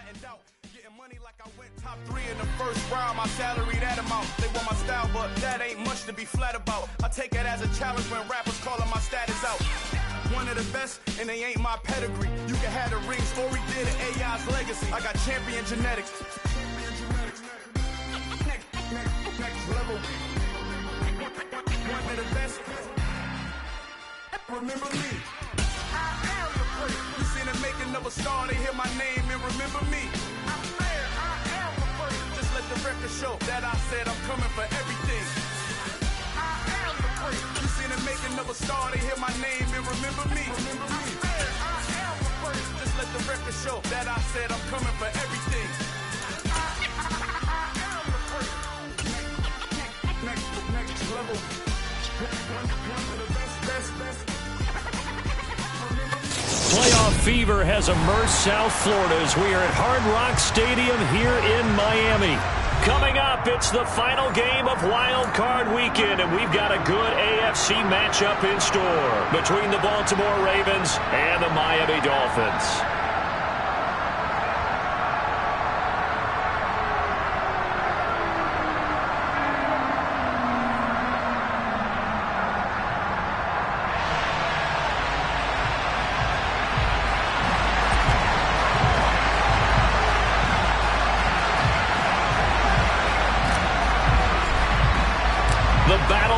in doubt. Getting money like I went top 3 in the first round. My salary that amount. They want my style, but that ain't much to be flat about. I take it as a challenge when rappers calling my status out. One of the best, and they ain't my pedigree. You can have the ring, story did it, AI's legacy. I got champion genetics. Next level. One of the best. Remember me. I am the first. You seen the making of a star, they hear my name and remember me. I'm there, I am the first. Just let the record show that I said I'm coming for everything. I am the first. You seen the making of a star, they hear my name and remember me. I'm there, I am the first. Just let the record show that I said I'm coming for everything. I am the first. Next level. One of the best. Playoff fever has immersed South Florida as we are at Hard Rock Stadium here in Miami. Coming up, it's the final game of Wild Card Weekend, and we've got a good AFC matchup in store between the Baltimore Ravens and the Miami Dolphins.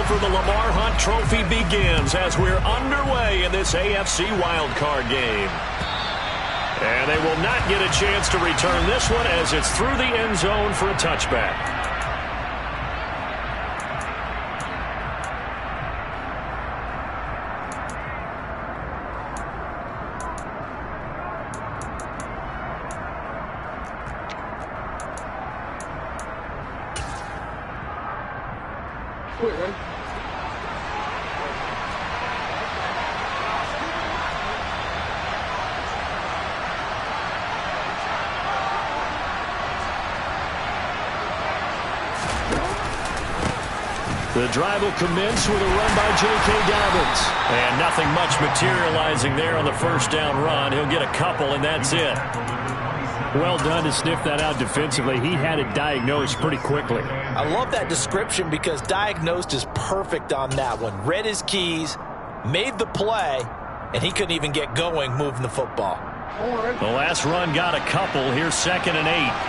For the Lamar Hunt Trophy begins as we're underway in this AFC wildcard game. And they will not get a chance to return this one as it's through the end zone for a touchback. The drive will commence with a run by J.K. Dobbins. And nothing much materializing there on the first down run. He'll get a couple, and that's it. Well done to sniff that out defensively. He had it diagnosed pretty quickly. I love that description because diagnosed is perfect on that one. Read his keys, made the play, and he couldn't even get going moving the football. The last run got a couple. Here's 2nd and 8.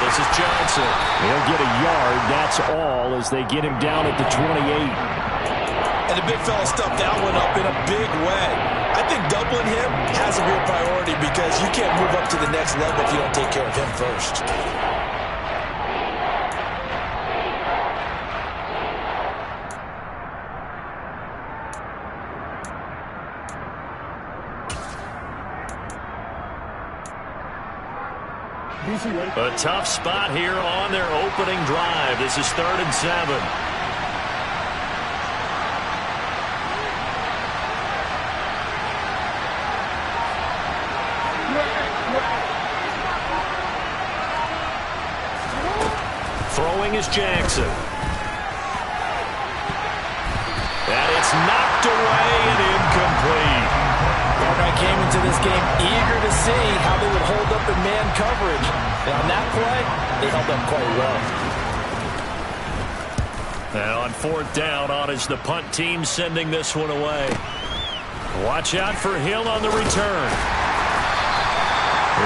This is Johnson. He'll get a yard, that's all, as they get him down at the 28. And the big fella stuffed that one up in a big way. I think doubling him has a real priority because you can't move up to the next level if you don't take care of him first. A tough spot here on their opening drive. This is 3rd and 7. Throwing is Jackson. And it's knocked away and incomplete. I came into this game eager to see how they would hold up in man coverage. And on that play, they held up quite well. And on 4th down, on is the punt team sending this one away. Watch out for Hill on the return.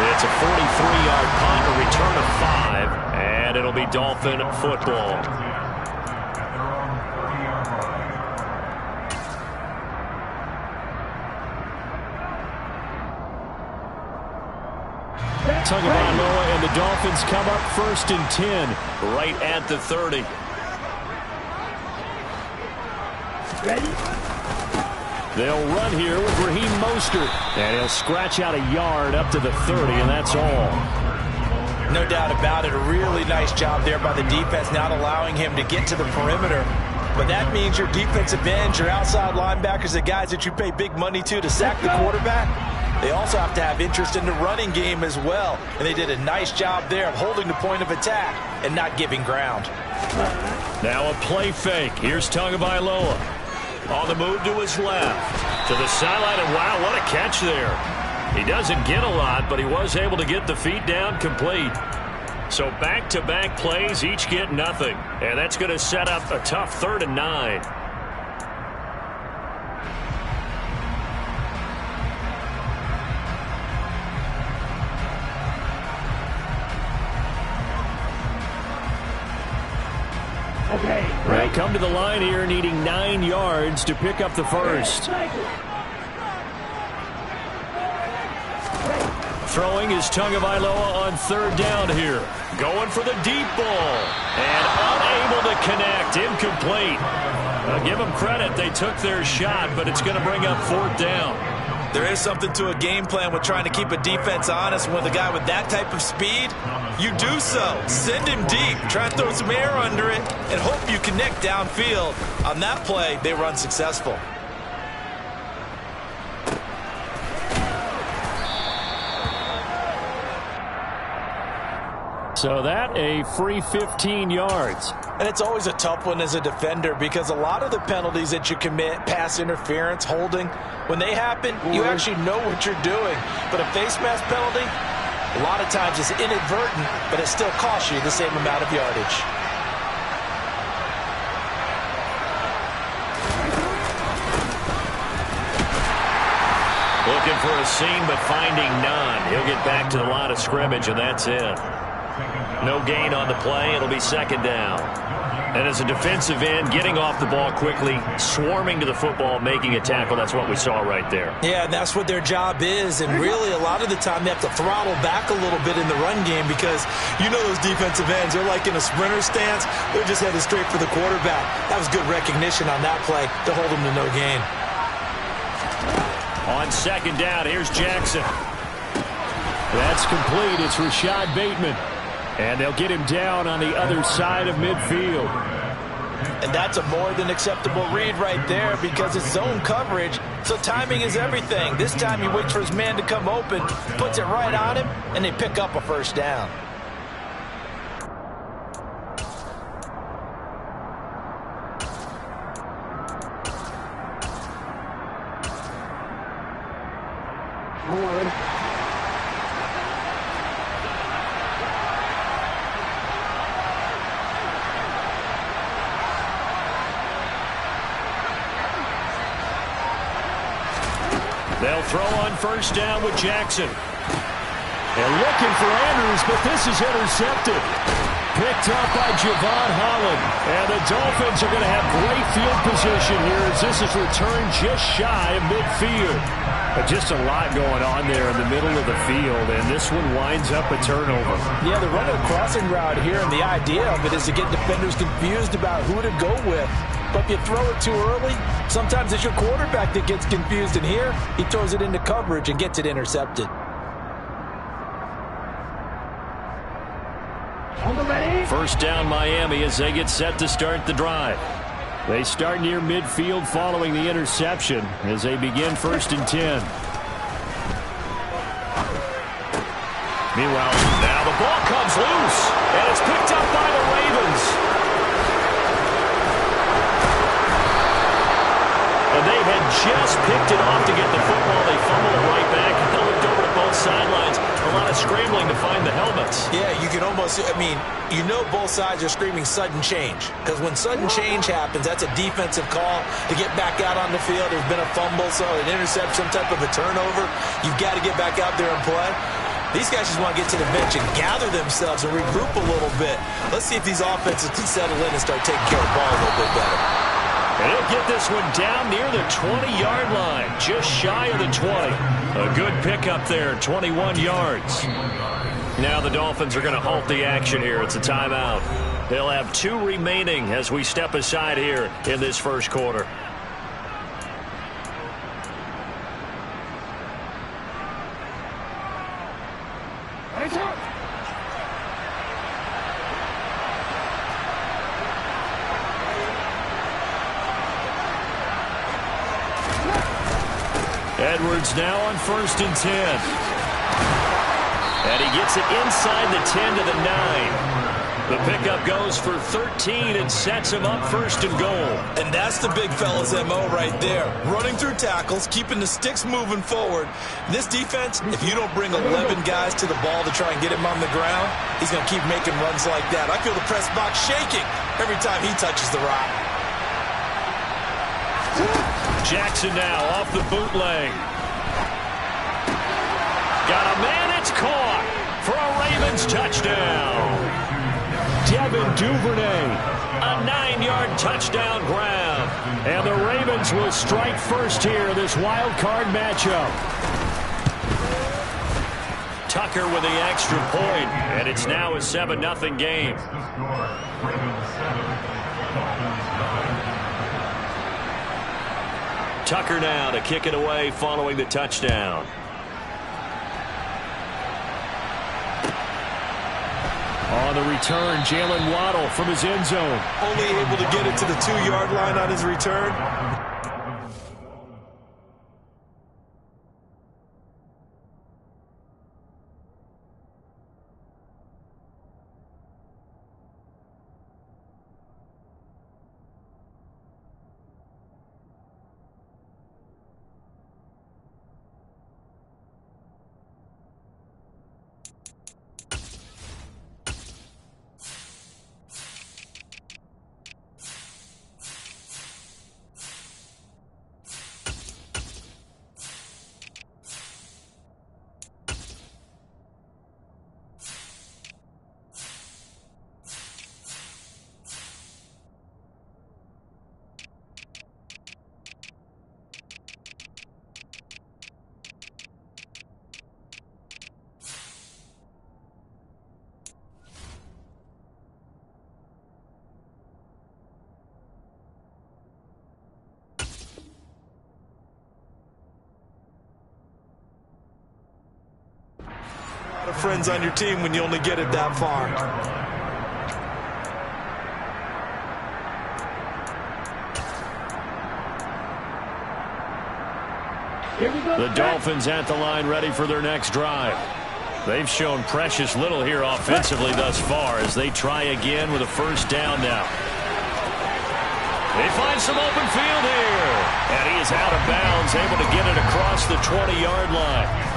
It's a 43-yard punt, a return of 5, and it'll be Dolphin football. Tagovailoa and the Dolphins come up 1st and 10. Right at the 30. They'll run here with Raheem Mostert. And he'll scratch out a yard up to the 30, and that's all. No doubt about it. A really nice job there by the defense, not allowing him to get to the perimeter. But that means your defensive ends, your outside linebackers, the guys that you pay big money to sack the quarterback, They also have to have interest in the running game as well. And they did a nice job there of holding the point of attack and not giving ground. Now a play fake. Here's Tagovailoa. On the move to his left. To the sideline, and wow, what a catch there. He doesn't get a lot, but he was able to get the feet down complete. So back-to-back plays, each get nothing. And that's going to set up a tough 3rd and 9. They come to the line here needing 9 yards to pick up the first. Throwing is Tagovailoa on 3rd down here. Going for the deep ball. And unable to connect. Incomplete. Give them credit. They took their shot, but it's going to bring up 4th down. There is something to a game plan with trying to keep a defense honest. With a guy with that type of speed, you do so. Send him deep. Try and throw some air under it and hope you connect downfield. On that play, they were unsuccessful. So that a free 15 yards. And it's always a tough one as a defender because a lot of the penalties that you commit, pass interference, holding, when they happen, you actually know what you're doing. But a face mask penalty, a lot of times it's inadvertent, but it still costs you the same amount of yardage. Looking for a seam, but finding none. He'll get back to the line of scrimmage, and that's it. No gain on the play. It'll be 2nd down. And as a defensive end, getting off the ball quickly, swarming to the football, making a tackle, that's what we saw right there. Yeah, and that's what their job is. And really, a lot of the time, they have to throttle back a little bit in the run game because you know those defensive ends, they're like in a sprinter stance. They're just headed straight for the quarterback. That was good recognition on that play to hold them to no gain. On 2nd down, here's Jackson. That's complete. It's Rashad Bateman. And they'll get him down on the other side of midfield. And that's a more than acceptable read right there because it's zone coverage, so timing is everything. This time he waits for his man to come open, puts it right on him, and they pick up a 1st down. They'll throw on 1st down with Jackson. And looking for Andrews, but this is intercepted. Picked up by Javon Holland. And the Dolphins are going to have great field position here as this is returned just shy of midfield. But just a lot going on there in the middle of the field, and this one winds up a turnover. Yeah, they're running a crossing route here, and the idea of it is to get defenders confused about who to go with. But if you throw it too early, sometimes it's your quarterback that gets confused. And here, he throws it into coverage and gets it intercepted. First down Miami as they get set to start the drive. They start near midfield following the interception as they begin 1st and 10. Meanwhile, now the ball comes loose, and it's picked up by the Ravens. And they had just picked it off to get the football. They fumbled it right back and looked over to both sidelines. A lot of scrambling to find the helmets. Yeah, you can almost, you know both sides are screaming sudden change. Because when sudden change happens, that's a defensive call to get back out on the field. There's been a fumble, so an interception, some type of a turnover. You've got to get back out there and play. These guys just want to get to the bench and gather themselves and regroup a little bit. Let's see if these offenses can settle in and start taking care of the ball a little bit better. And he'll get this one down near the 20-yard line, just shy of the 20. A good pickup there, 21 yards. Now the Dolphins are going to halt the action here. It's a timeout. They'll have 2 remaining as we step aside here in this first quarter. Edwards now on 1st and 10. And he gets it inside the 10 to the 9. The pickup goes for 13 and sets him up 1st and goal. And that's the big fella's MO right there. Running through tackles, keeping the sticks moving forward. This defense, if you don't bring 11 guys to the ball to try and get him on the ground, he's going to keep making runs like that. I feel the press box shaking every time he touches the rock. Jackson now off the bootleg. Got a man, it's caught for a Ravens touchdown. Devin Duvernay, a 9-yard touchdown grab. And the Ravens will strike first here in this wild card matchup. Tucker with the extra point, and it's now a 7-0 game. Tucker now to kick it away following the touchdown. On the return, Jalen Waddle from his end zone. Only able to get it to the 2-yard line on his return. Friends on your team when you only get it that far. The Dolphins at the line ready for their next drive. They've shown precious little here offensively thus far as they try again with a 1st down now. They find some open field here. And he is out of bounds, able to get it across the 20-yard line.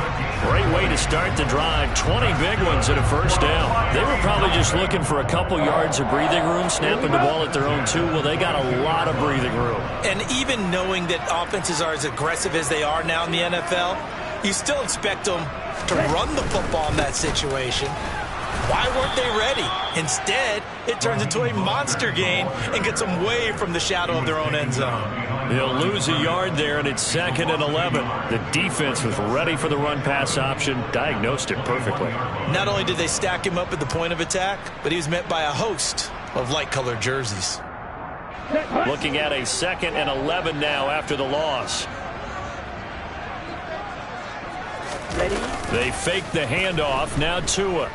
Great way to start the drive. 20 big ones at a 1st down. They were probably just looking for a couple yards of breathing room, snapping the ball at their own 2. Well, they got a lot of breathing room. And even knowing that offenses are as aggressive as they are now in the NFL, you still expect them to run the football in that situation. Why weren't they ready? Instead, it turns into a monster gain and gets them way from the shadow of their own end zone. They'll lose a yard there, and it's 2nd and 11. The defense was ready for the run-pass option, diagnosed it perfectly. Not only did they stack him up at the point of attack, but he was met by a host of light-colored jerseys. Looking at a 2nd and 11 now after the loss. Ready? They fake the handoff. Now Tua.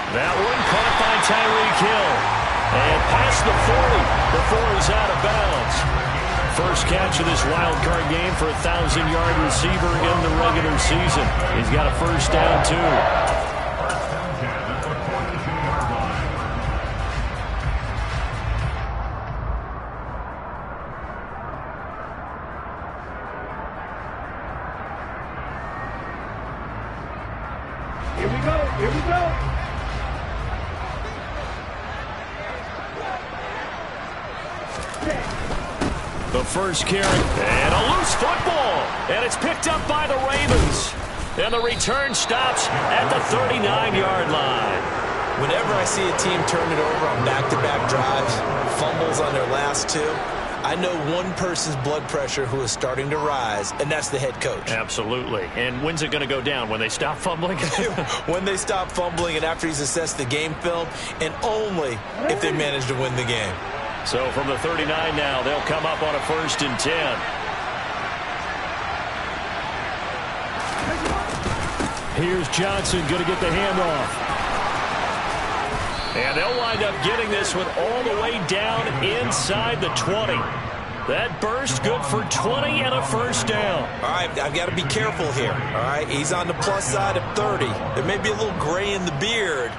That one caught by Tyreek Hill. And past the 40 before he's out of bounds. First catch of this wild card game for a 1,000-yard receiver in the regular season. He's got a 1st down, too. Here we go. The first carry, and a loose football, and it's picked up by the Ravens. And the return stops at the 39-yard line. Whenever I see a team turn it over on back-to-back drives, fumbles on their last 2, I know one person's blood pressure who is starting to rise, and that's the head coach. Absolutely. And when's it going to go down? When they stop fumbling? When they stop fumbling and after he's assessed the game film, and only if they manage to win the game. So from the 39 now, they'll come up on a 1st and 10. Here's Johnson going to get the handoff. And they'll wind up getting this one all the way down inside the 20. That burst good for 20 and a first down. All right, I've got to be careful here. All right, he's on the plus side of 30. There may be a little gray in the beard,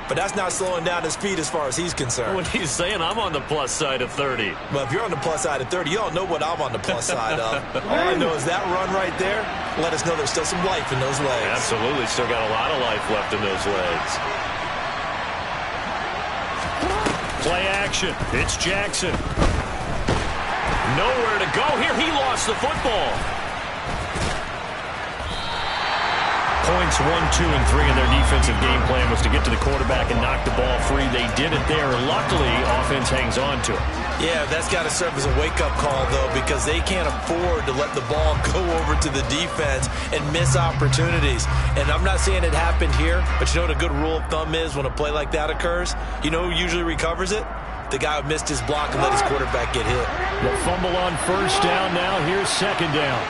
but that's not slowing down his feet as far as he's concerned. When he's saying I'm on the plus side of 30. Well, if you're on the plus side of 30, you don't know what I'm on the plus side of. All I know is that run right there let us know there's still some life in those legs. Absolutely, still got a lot of life left in those legs. Play action. It's Jackson. Nowhere to go here. He lost the football. Points 1, 2, and 3 in their defensive game plan was to get to the quarterback and knock the ball free. They did it there. Luckily, offense hangs on to it. Yeah, that's got to serve as a wake-up call, though, because they can't afford to let the ball go over to the defense and miss opportunities. And I'm not saying it happened here, but you know what a good rule of thumb is when a play like that occurs? You know who usually recovers it? The guy who missed his block and let his quarterback get hit. The fumble on first down now. Here's second down.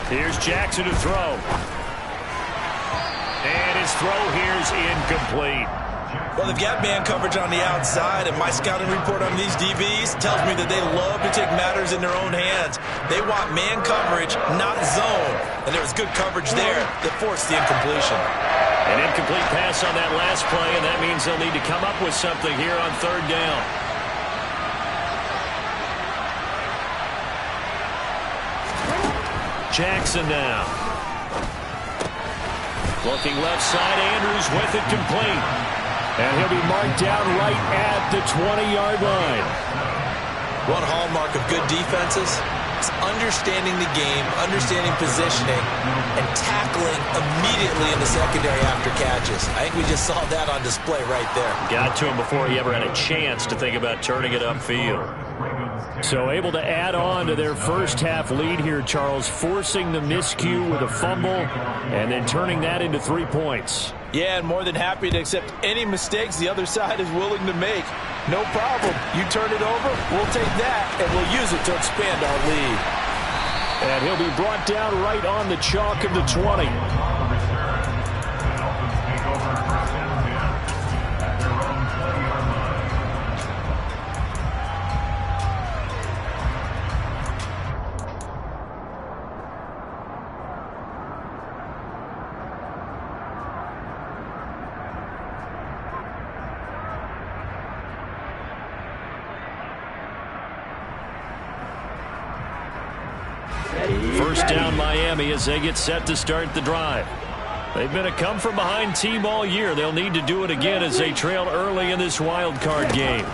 Here's Jackson to throw. And his throw here's incomplete. Well, they've got man coverage on the outside, and my scouting report on these DBs tells me that they love to take matters in their own hands. They want man coverage, not zone. And there was good coverage there that forced the incompletion. An incomplete pass on that last play, and that means they'll need to come up with something here on third down. Jackson now. Looking left side, Andrews with it complete. And he'll be marked down right at the 20-yard line. One hallmark of good defenses is understanding the game, understanding positioning, and tackling immediately in the secondary after catches. I think we just saw that on display right there. Got to him before he ever had a chance to think about turning it upfield. So able to add on to their first half lead here, Charles, forcing the miscue with a fumble and then turning that into 3 points. Yeah, and more than happy to accept any mistakes the other side is willing to make. No problem. You turn it over, we'll take that, and we'll use it to expand our lead. And he'll be brought down right on the chalk of the 20. First down Miami as they get set to start the drive. They've been a come-from-behind team all year. They'll need to do it again as they trail early in this wild card game.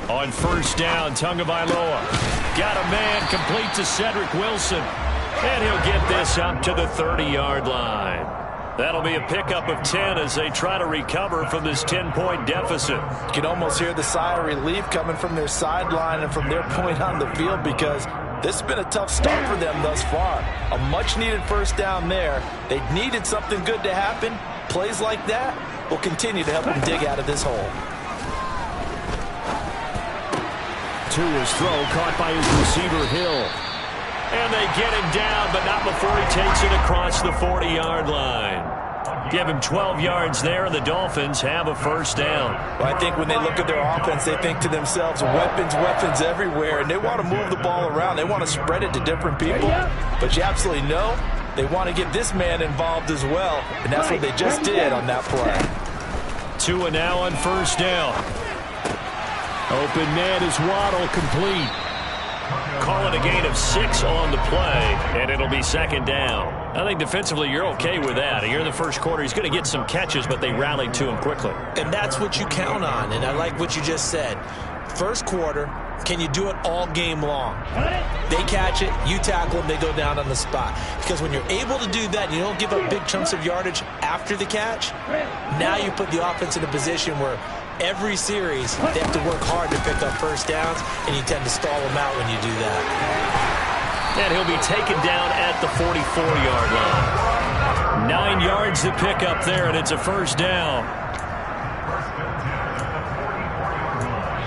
On first down, Tagovailoa got a man complete to Cedric Wilson. And he'll get this up to the 30-yard line. That'll be a pickup of 10 as they try to recover from this 10-point deficit. You can almost hear the sigh of relief coming from their sideline and from their point on the field because this has been a tough start for them thus far. A much-needed first down there. They needed something good to happen. Plays like that will continue to help them dig out of this hole. To his throw, caught by his receiver, Hill. And they get him down, but not before he takes it across the 40-yard line. Give him 12 yards there, and the Dolphins have a first down. Well, I think when they look at their offense, they think to themselves, weapons everywhere, and they want to move the ball around. They want to spread it to different people. But you absolutely know they want to get this man involved as well, and that's what they just did on that play. Tua now on first down. Open man is Waddle, complete. Call it a gain of 6 on the play, and it'll be second down. I think defensively you're okay with that. Here in the first quarter, he's going to get some catches, but they rallied to him quickly. And that's what you count on, and I like what you just said. First quarter, can you do it all game long? They catch it, you tackle them, they go down on the spot. Because when you're able to do that, you don't give up big chunks of yardage after the catch, now you put the offense in a position where every series, they have to work hard to pick up first downs, and you tend to stall them out when you do that. And he'll be taken down at the 44-yard line. 9 yards to pick up there, and it's a first down.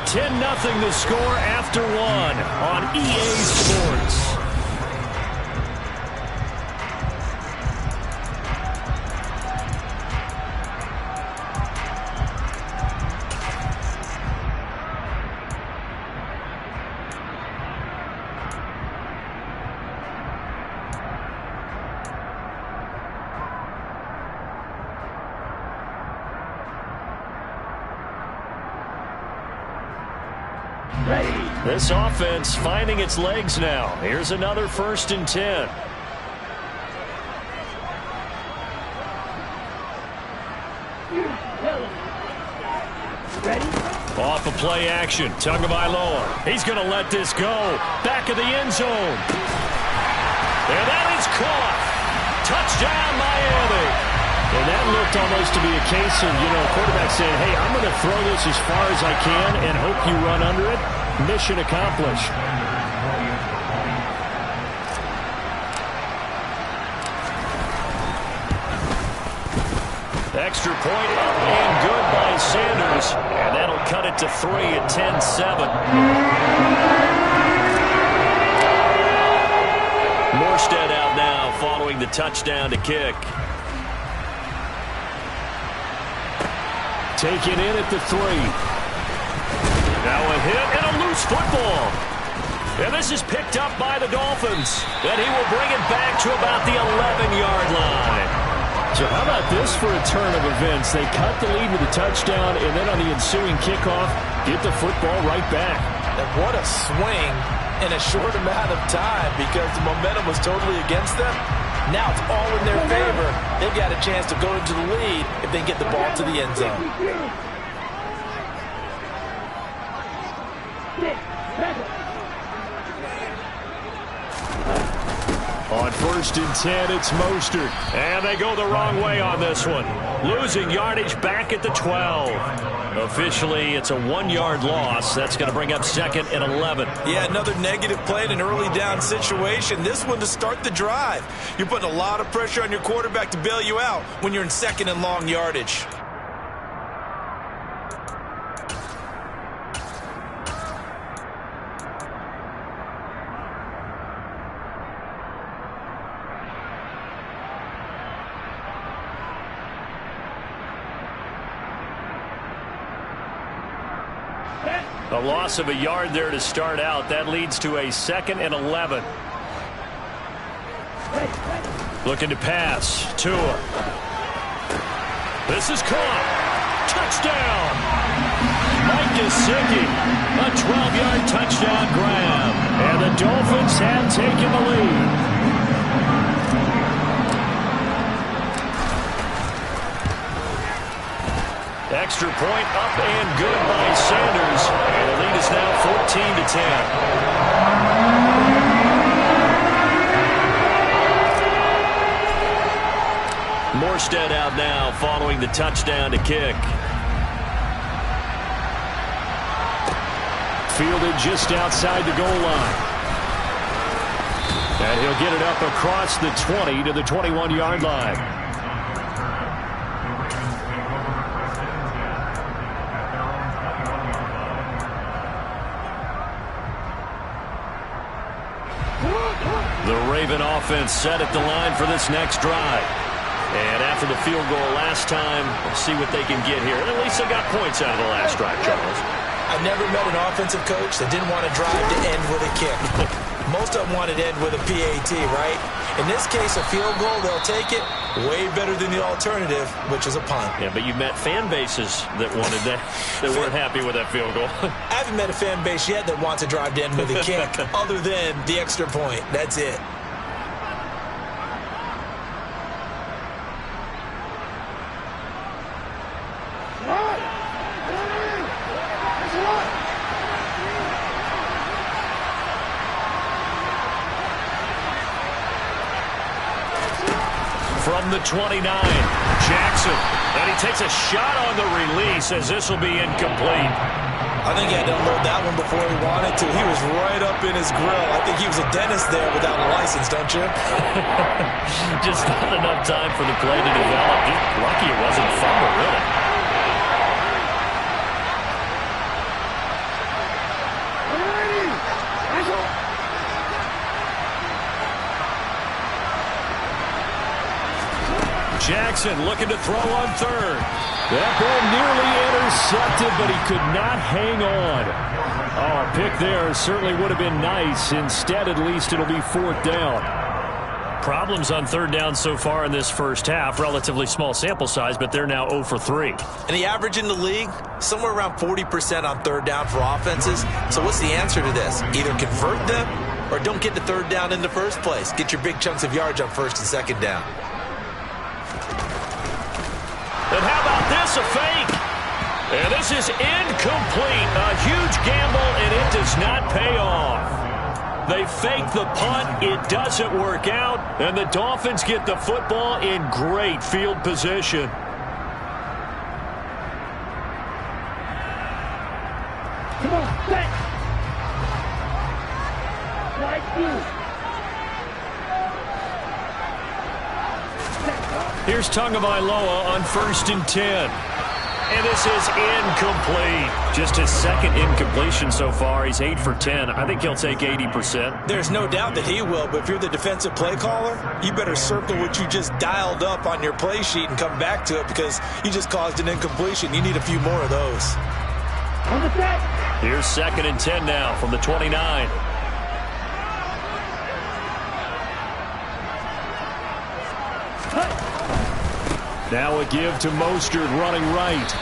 10-0 the score after 1 on EA Sports. This offense finding its legs now. Here's another 1st and 10. Ready? Off of play action. Tagovailoa. He's going to let this go. Back of the end zone. And that is caught. Touchdown, Miami. And that looked almost to be a case of, a quarterback saying, hey, I'm going to throw this as far as I can and hope you run under it. Mission accomplished. Extra point up and good by Sanders. And that'll cut it to 3 at 10-7. Morstead out now following the touchdown to kick. Taken in at the 3. Now a hit and a loose football. And this is picked up by the Dolphins. And he will bring it back to about the 11-yard line. So how about this for a turn of events? They cut the lead with a touchdown, and then on the ensuing kickoff, get the football right back. And what a swing in a short amount of time because the momentum was totally against them. Now it's all in their favor. They've got a chance to go into the lead if they get the ball to the end zone. On 1st and 10, it's Mostert. And they go the wrong way on this one. Losing yardage back at the 12. Officially, it's a 1-yard loss. That's going to bring up 2nd and 11. Yeah, another negative play in an early down situation. This one to start the drive. You're putting a lot of pressure on your quarterback to bail you out when you're in 2nd and long yardage. A loss of a yard there to start out. That leads to a 2nd and 11. Looking to pass. Tua. This is caught. Touchdown. Mike Gesicki. A 12-yard touchdown grab. And the Dolphins have taken the lead. Extra point up and good by Sanders. And the lead is now 14-10. Morstead out now following the touchdown to kick. Fielded just outside the goal line. And he'll get it up across the 20 to the 21-yard line. The Raven offense set at the line for this next drive. And after the field goal last time, we'll see what they can get here. At least they got points out of the last drive, Charles. I've never met an offensive coach that didn't want to drive to end with a kick. Most of them wanted to end with a PAT, right? In this case, a field goal, they'll take it. Way better than the alternative, which is a punt. Yeah, but you've met fan bases that wanted that, that weren't happy with that field goal. I haven't met a fan base yet that wants to drive to end with a kick other than the extra point. That's it. From the 29, Jackson. And he takes a shot on the release as this will be incomplete. I think he had to unload that one before he wanted to. He was right up in his grill. I think he was a dentist there without a license, don't you? Just not enough time for the play to develop. Just lucky it wasn't fumble, really. Jackson looking to throw on third. That ball nearly intercepted, but he could not hang on. Oh, a pick there certainly would have been nice. Instead, at least, it'll be 4th down. problems on third down so far in this first half. Relatively small sample size, but they're now 0 for 3. And the average in the league, somewhere around 40% on third down for offenses. So what's the answer to this? Either convert them or don't get to third down in the first place. Get your big chunks of yards on first and second down. And how about this, a fake? And this is incomplete. A huge gamble, and it does not pay off. They fake the punt. It doesn't work out, and the Dolphins get the football in great field position. Come on, set. Like you. Here's Tagovailoa on 1st and 10. And this is incomplete. Just his second incompletion so far. He's 8 for 10. I think he'll take 80%. There's no doubt that he will, but if you're the defensive play caller, you better circle what you just dialed up on your play sheet and come back to it because you just caused an incompletion. You need a few more of those. On the set. Here's 2nd and 10 now from the 29. Now a give to Mostert running right.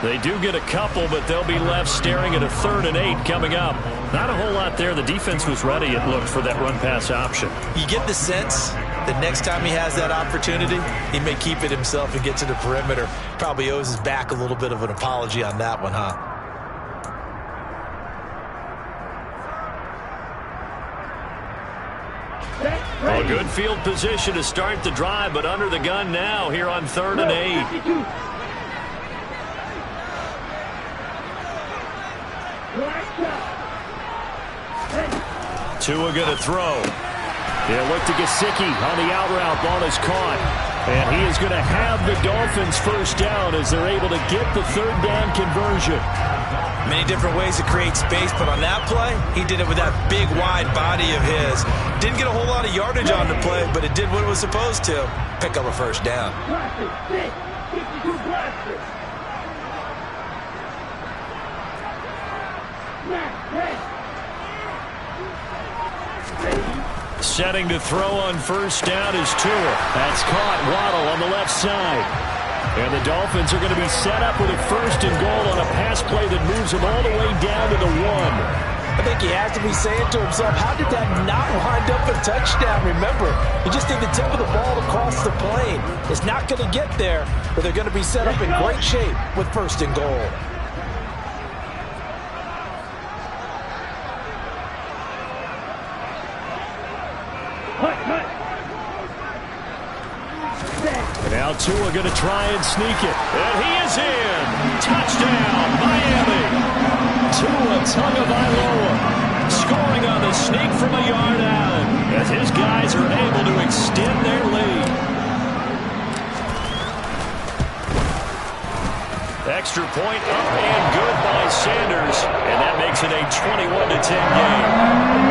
They do get a couple, but they'll be left staring at a 3rd and 8 coming up. Not a whole lot there. The defense was ready, it looked, for that run-pass option. You get the sense that next time he has that opportunity, he may keep it himself and get to the perimeter. Probably owes his back a little bit of an apology on that one, huh? A good field position to start the drive, but under the gun now here on 3rd and 8. Tua going to throw. He'll look to Gesicki on the out route. Ball is caught. And he is going to have the Dolphins first down as they're able to get the 3rd down conversion. Many different ways to create space, but on that play, he did it with that big, wide body of his. Didn't get a whole lot of yardage on the play, but it did what it was supposed to. Pick up a first down. Setting to throw on 1st down is Tua. That's caught. Waddle on the left side. And the Dolphins are going to be set up with a 1st and goal on a pass play that moves them all the way down to the 1. I think he has to be saying to himself, how did that not wind up a touchdown? Remember, he just did the tip of the ball across the plane. It's not going to get there, but they're going to be set up in great shape with 1st and goal. Now Tua going to try and sneak it. And he is in. Touchdown, Miami. Tua Tagovailoa scoring on the sneak from a yard out as his guys are able to extend their lead. Extra point up and good by Sanders. And that makes it a 21-10 game.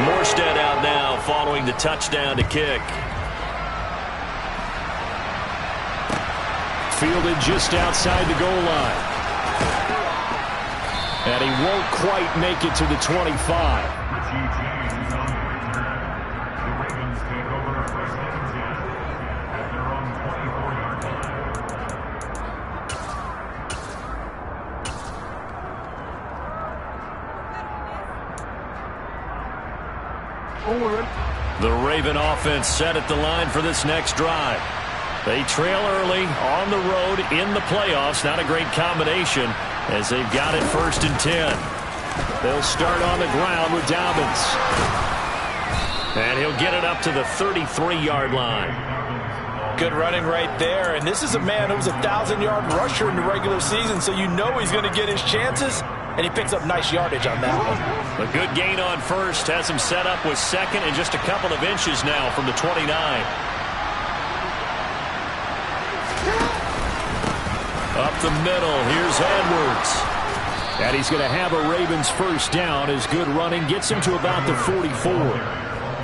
Morstead out now following the touchdown to kick. Fielded just outside the goal line. And he won't quite make it to the 25. The Raven offense set at the line for this next drive. They trail early on the road in the playoffs. Not a great combination as they've got it 1st and 10. They'll start on the ground with Dobbins. And he'll get it up to the 33-yard line. Good running right there. And this is a man who was a 1,000-yard rusher in the regular season, so you know he's going to get his chances. And he picks up nice yardage on that one. A good gain on 1st. Has him set up with 2nd and just a couple of inches now from the 29. Up the middle. Here's Edwards. And he's going to have a Ravens first down. His good running gets him to about the 44.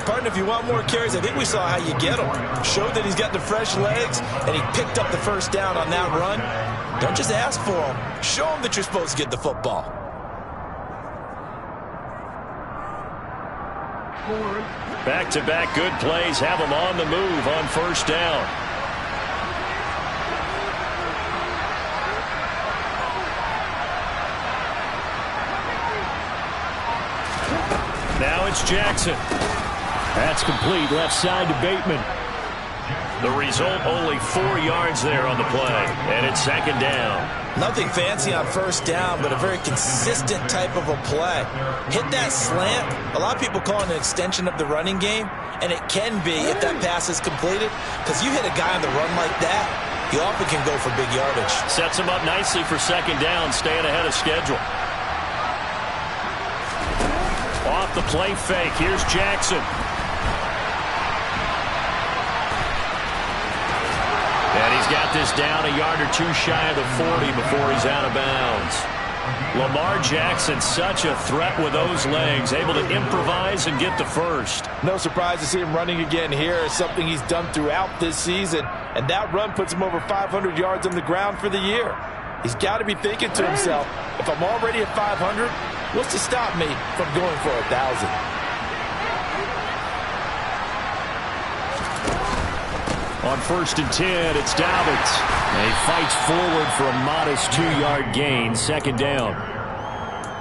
Partner, if you want more carries, I think we saw how you get him. Showed that he's got the fresh legs, and he picked up the first down on that run. Don't just ask for him. Show him that you're supposed to get the football. Back-to-back good plays have them on the move on first down. Now it's Jackson. That's complete left side to Bateman. The result, only 4 yards there on the play, and it's second down. Nothing fancy on first down, but a very consistent type of a play. Hit that slant. A lot of people call it an extension of the running game, and it can be if that pass is completed, because you hit a guy on the run like that, you often can go for big yardage. Sets him up nicely for second down, staying ahead of schedule. Off the play fake, here's Jackson. And he's got this down a yard or two shy of the 40 before he's out of bounds. Lamar Jackson, such a threat with those legs, able to improvise and get the first. No surprise to see him running again here. It's something he's done throughout this season. And that run puts him over 500 yards on the ground for the year. He's got to be thinking to himself, if I'm already at 500, what's to stop me from going for 1,000? On first and 10, it's Dobbins. And he fights forward for a modest 2-yard gain, second down.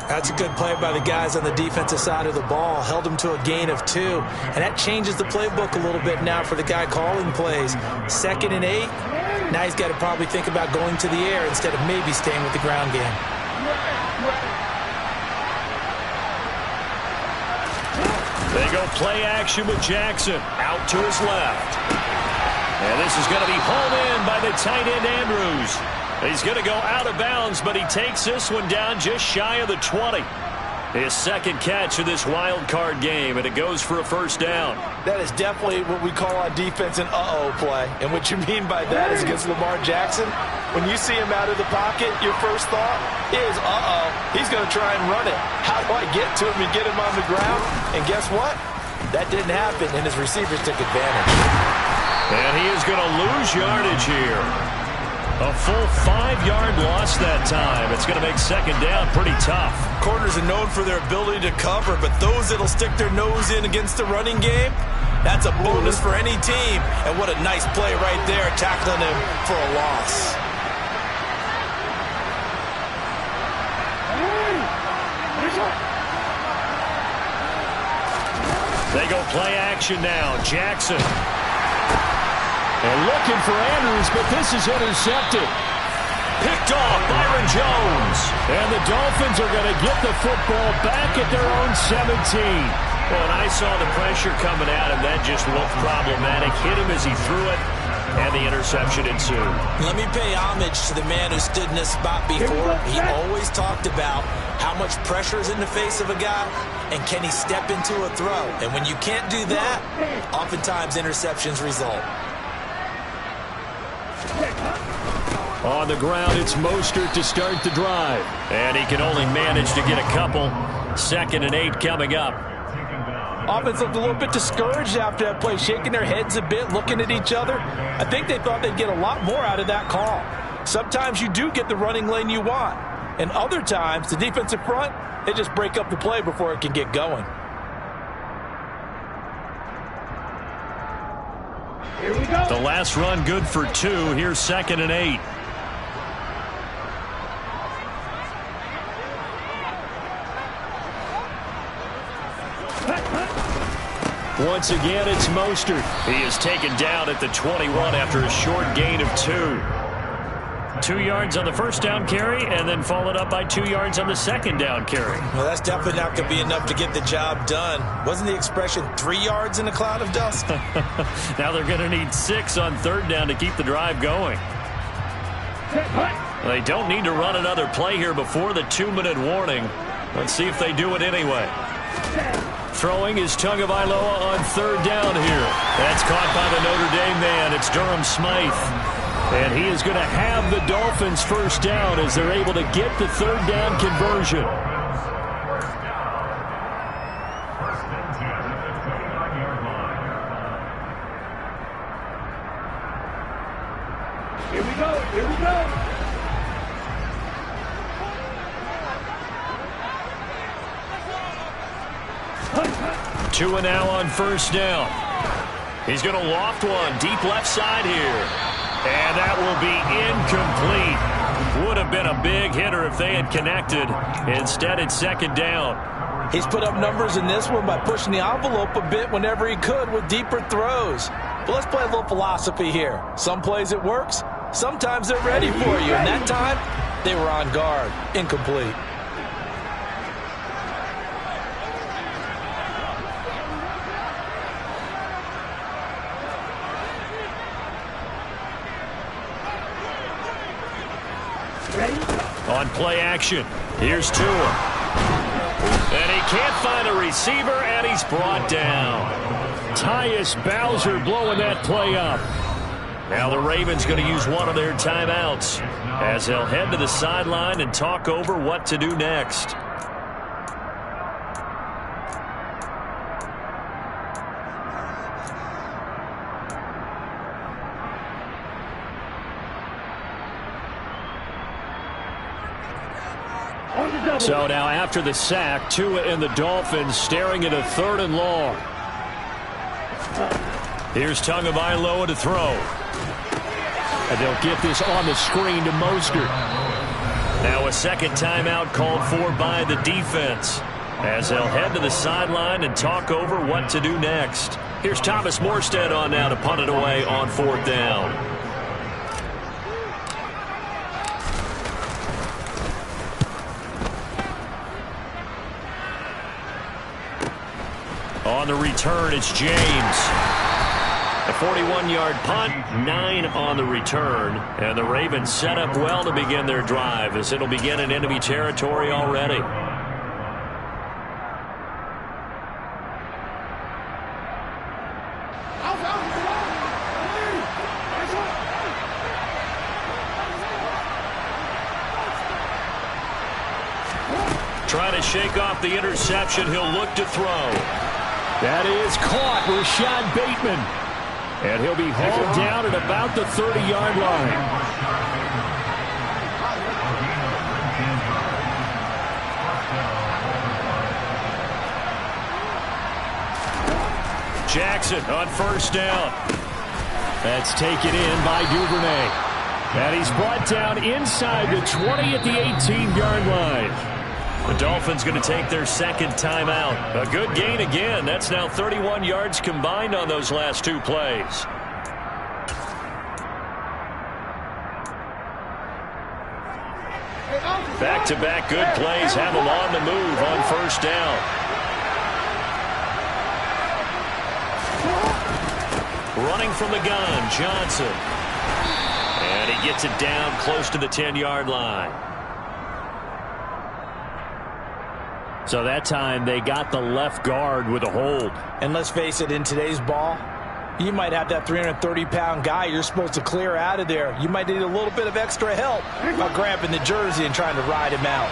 That's a good play by the guys on the defensive side of the ball. Held him to a gain of 2. And that changes the playbook a little bit now for the guy calling plays. Second and 8. Now he's got to probably think about going to the air instead of maybe staying with the ground game. They go play action with Jackson. Out to his left. And this is going to be hauled in by the tight end, Andrews. He's going to go out of bounds, but he takes this one down just shy of the 20. His second catch of this wild card game, and it goes for a first down. That is definitely what we call on defense an uh-oh play. And what you mean by that is against Lamar Jackson, when you see him out of the pocket, your first thought is, uh-oh, he's going to try and run it. How do I get to him and get him on the ground? And guess what? That didn't happen, and his receivers took advantage. And he is going to lose yardage here. A full 5-yard loss that time. It's going to make second down pretty tough. Corners are known for their ability to cover, but those that'll stick their nose in against the running game, that's a bonus for any team. And what a nice play right there, tackling him for a loss. They go play action now. Jackson. And looking for Andrews, but this is intercepted. Picked off Byron Jones. And the Dolphins are going to get the football back at their own 17. Well, and I saw the pressure coming at him. That just looked problematic. Hit him as he threw it, and the interception ensued. Let me pay homage to the man who stood in this spot before. He always talked about how much pressure is in the face of a guy, and can he step into a throw. And when you can't do that, oftentimes interceptions result. On the ground, it's Mostert to start the drive. And he can only manage to get a couple. Second and 8 coming up. Offense looked a little bit discouraged after that play, shaking their heads a bit, looking at each other. I think they thought they'd get a lot more out of that call. Sometimes you do get the running lane you want. And other times, the defensive front, they just break up the play before it can get going. Here we go. The last run good for 2. Here's second and 8. Once again, it's Mostert. He is taken down at the 21 after a short gain of 2. 2 yards on the first down carry, and then followed up by 2 yards on the second down carry. Well, that's definitely not going to be enough to get the job done. Wasn't the expression 3 yards in a cloud of dust? Now they're going to need 6 on third down to keep the drive going. They don't need to run another play here before the 2-minute warning. Let's see if they do it anyway. Throwing is Tagovailoa on third down here. That's caught by the Notre Dame man. It's Durham Smythe. And he is going to have the Dolphins first down as they're able to get the third down conversion. Here we go. Here we go. Punch. Tua now on first down. He's going to loft one deep left side here. And that will be incomplete. Would have been a big hitter if they had connected. Instead, it's second down. He's put up numbers in this one by pushing the envelope a bit whenever he could with deeper throws. But let's play a little philosophy here. Some plays it works. Sometimes they're ready for you. And that time, they were on guard. Incomplete. On play action, here's Tua. And he can't find a receiver, and he's brought down. Tyus Bowser blowing that play up. Now the Ravens going to use one of their timeouts as they'll head to the sideline and talk over what to do next. So now after the sack, Tua and the Dolphins staring at a 3rd and long. Here's Tagovailoa to throw. And they'll get this on the screen to Mostert. Now a second timeout called for by the defense as they'll head to the sideline and talk over what to do next. Here's Thomas Morstead on now to punt it away on 4th down. On the return, it's James. A 41-yard punt, 9 on the return. And the Ravens set up well to begin their drive as it'll begin in enemy territory already. Trying to shake off the interception. He'll look to throw. That is caught, Rashad Bateman. And he'll be hauled down at about the 30-yard line. Jackson on first down. That's taken in by Duvernay. And he's brought down inside the 20 at the 18-yard line. The Dolphins going to take their second timeout. A good gain again. That's now 31 yards combined on those last 2 plays. Back-to-back good plays have them on the move on first down. Running from the gun, Johnson. And he gets it down close to the 10-yard line. So that time they got the left guard with a hold. And let's face it, in today's ball, you might have that 330-pound guy you're supposed to clear out of there. You might need a little bit of extra help by grabbing the jersey and trying to ride him out.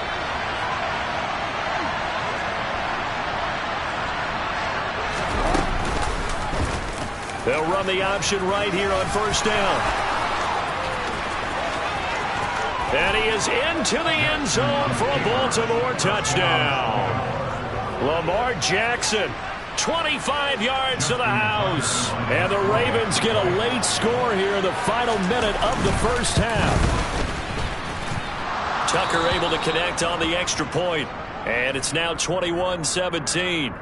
They'll run the option right here on first down. And he is into the end zone for a Baltimore touchdown. Lamar Jackson, 25 yards to the house. And the Ravens get a late score here in the final minute of the first half. Tucker able to connect on the extra point. And it's now 21-17.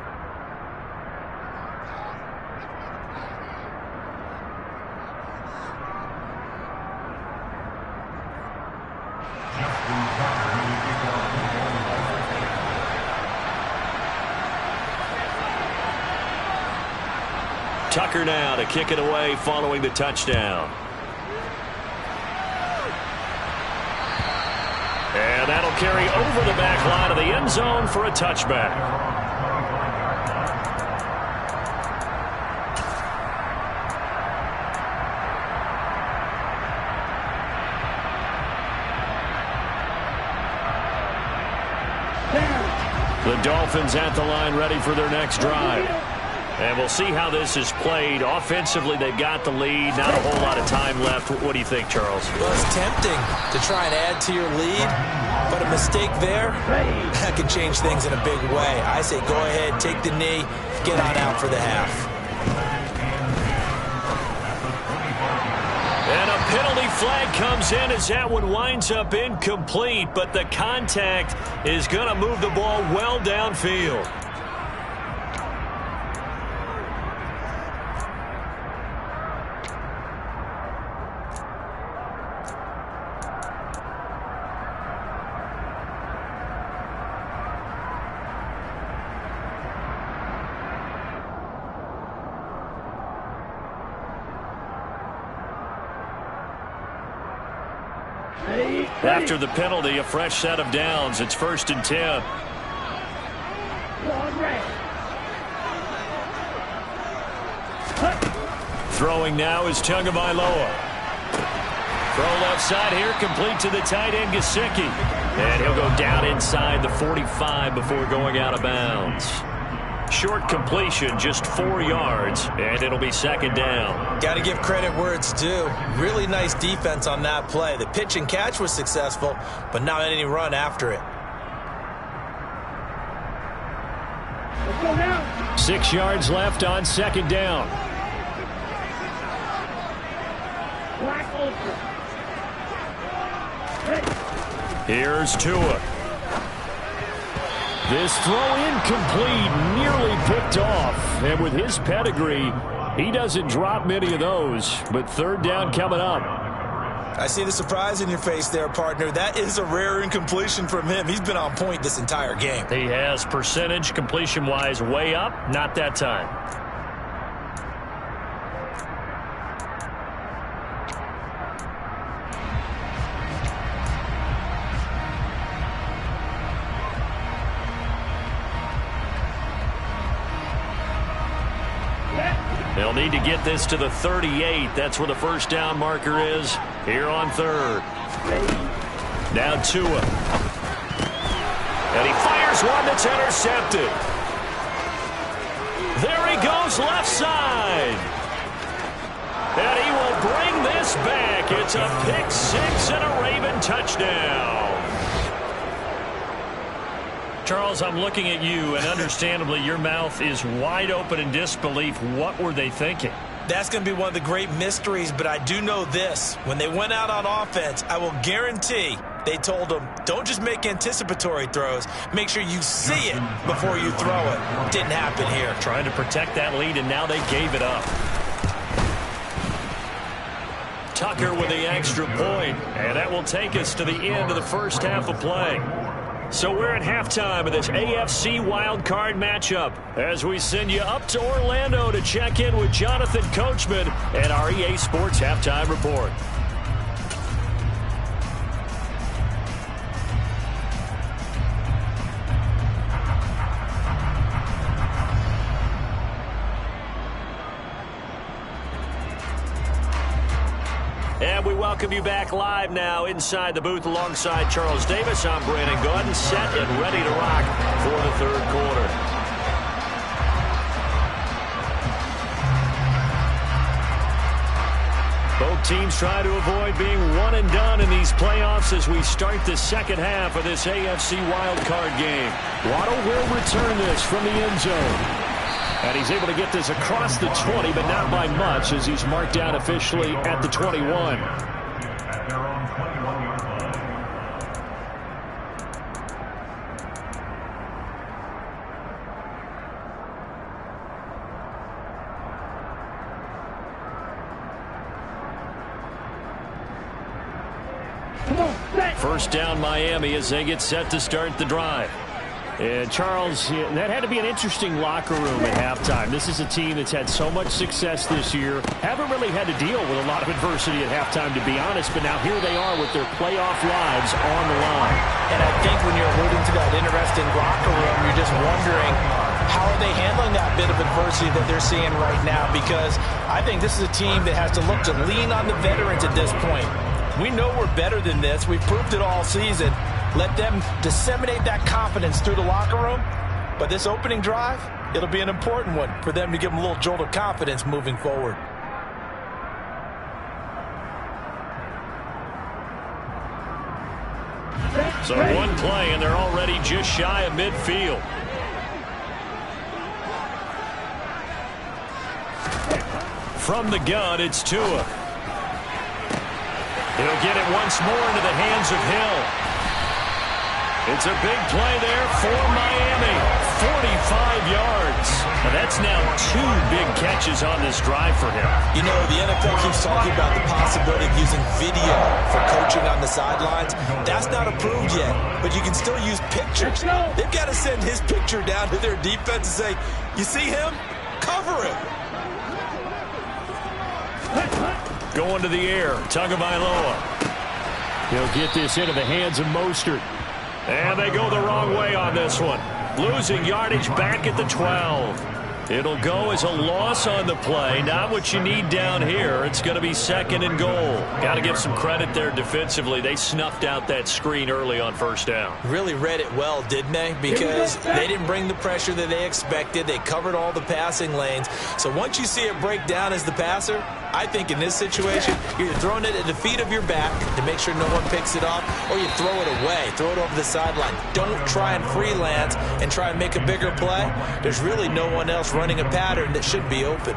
Tucker now to kick it away following the touchdown. And that'll carry over the back line of the end zone for a touchback. The Dolphins at the line ready for their next drive. And we'll see how this is played. Offensively, they've got the lead. Not a whole lot of time left. What do you think, Charles? Well, it's tempting to try and add to your lead, but a mistake there, that can change things in a big way. I say go ahead, take the knee, get on out for the half. And a penalty flag comes in as that one winds up incomplete, but the contact is going to move the ball well downfield. After the penalty, a fresh set of downs. It's 1st and 10. Throwing now is Tagovailoa. Throw left side here, complete to the tight end, Gesicki. And he'll go down inside the 45 before going out of bounds. Short completion, just 4 yards, and it'll be 2nd down. Got to give credit where it's due. Really nice defense on that play. The pitch and catch was successful, but not any run after it. Let's go now. 6 yards left on 2nd down. Black ultra. Here's Tua. This throw incomplete, nearly picked off. And with his pedigree, he doesn't drop many of those. But 3rd down coming up. I see the surprise in your face there, partner. That is a rare incompletion from him. He's been on point this entire game. He has percentage completion-wise way up. Not that time. They'll need to get this to the 38. That's where the 1st down marker is here on 3rd. Now Tua. And he fires one that's intercepted. There he goes left side. And he will bring this back. It's a pick 6 and a Raven touchdown. Charles, I'm looking at you, and understandably, your mouth is wide open in disbelief. What were they thinking? That's going to be one of the great mysteries, but I do know this. When they went out on offense, I will guarantee they told them, don't just make anticipatory throws. Make sure you see it before you throw it. Didn't happen here. Trying to protect that lead, and now they gave it up. Tucker with the extra point, and that will take us to the end of the 1st half of play. So we're at halftime of this AFC wildcard matchup as we send you up to Orlando to check in with Jonathan Coachman and our EA Sports Halftime Report. And we welcome you back live now inside the booth alongside Charles Davis. I'm Brandon Gaudin, set and ready to rock for the 3rd quarter. Both teams try to avoid being one and done in these playoffs as we start the 2nd half of this AFC wildcard game. Waddle will return this from the end zone. And he's able to get this across the 20, but not by much as he's marked down officially at the 21. First down Miami as they get set to start the drive. And Charles, that had to be an interesting locker room at halftime. This is a team that's had so much success this year. Haven't really had to deal with a lot of adversity at halftime, to be honest. But now here they are with their playoff lives on the line. And I think when you're alluding to that interesting locker room, you're just wondering, how are they handling that bit of adversity that they're seeing right now? Because I think this is a team that has to look to lean on the veterans at this point. We know we're better than this. We've proved it all season. Let them disseminate that confidence through the locker room. But this opening drive, it'll be an important one for them to give them a little jolt of confidence moving forward. So one play, and they're already just shy of midfield. From the gun, it's Tua. He'll get it once more into the hands of Hill. It's a big play there for Miami. 45 yards. Now that's now 2 big catches on this drive for him. You know, the NFL keeps talking about the possibility of using video for coaching on the sidelines. That's not approved yet, but you can still use pictures. They've got to send his picture down to their defense and say, you see him? Cover him. Going to the air, Tagovailoa. He'll get this into the hands of Mostert. And they go the wrong way on this one. Losing yardage back at the 12. It'll go as a loss on the play. Not what you need down here. It's going to be 2nd and goal. Got to give some credit there defensively. They snuffed out that screen early on 1st down. Really read it well, didn't they? Because they didn't bring the pressure that they expected. They covered all the passing lanes. So once you see it break down as the passer, I think in this situation, you're throwing it at the feet of your back to make sure no one picks it off, or you throw it away, throw it over the sideline. Don't try and freelance and try and make a bigger play. There's really no one else running a pattern that should be open.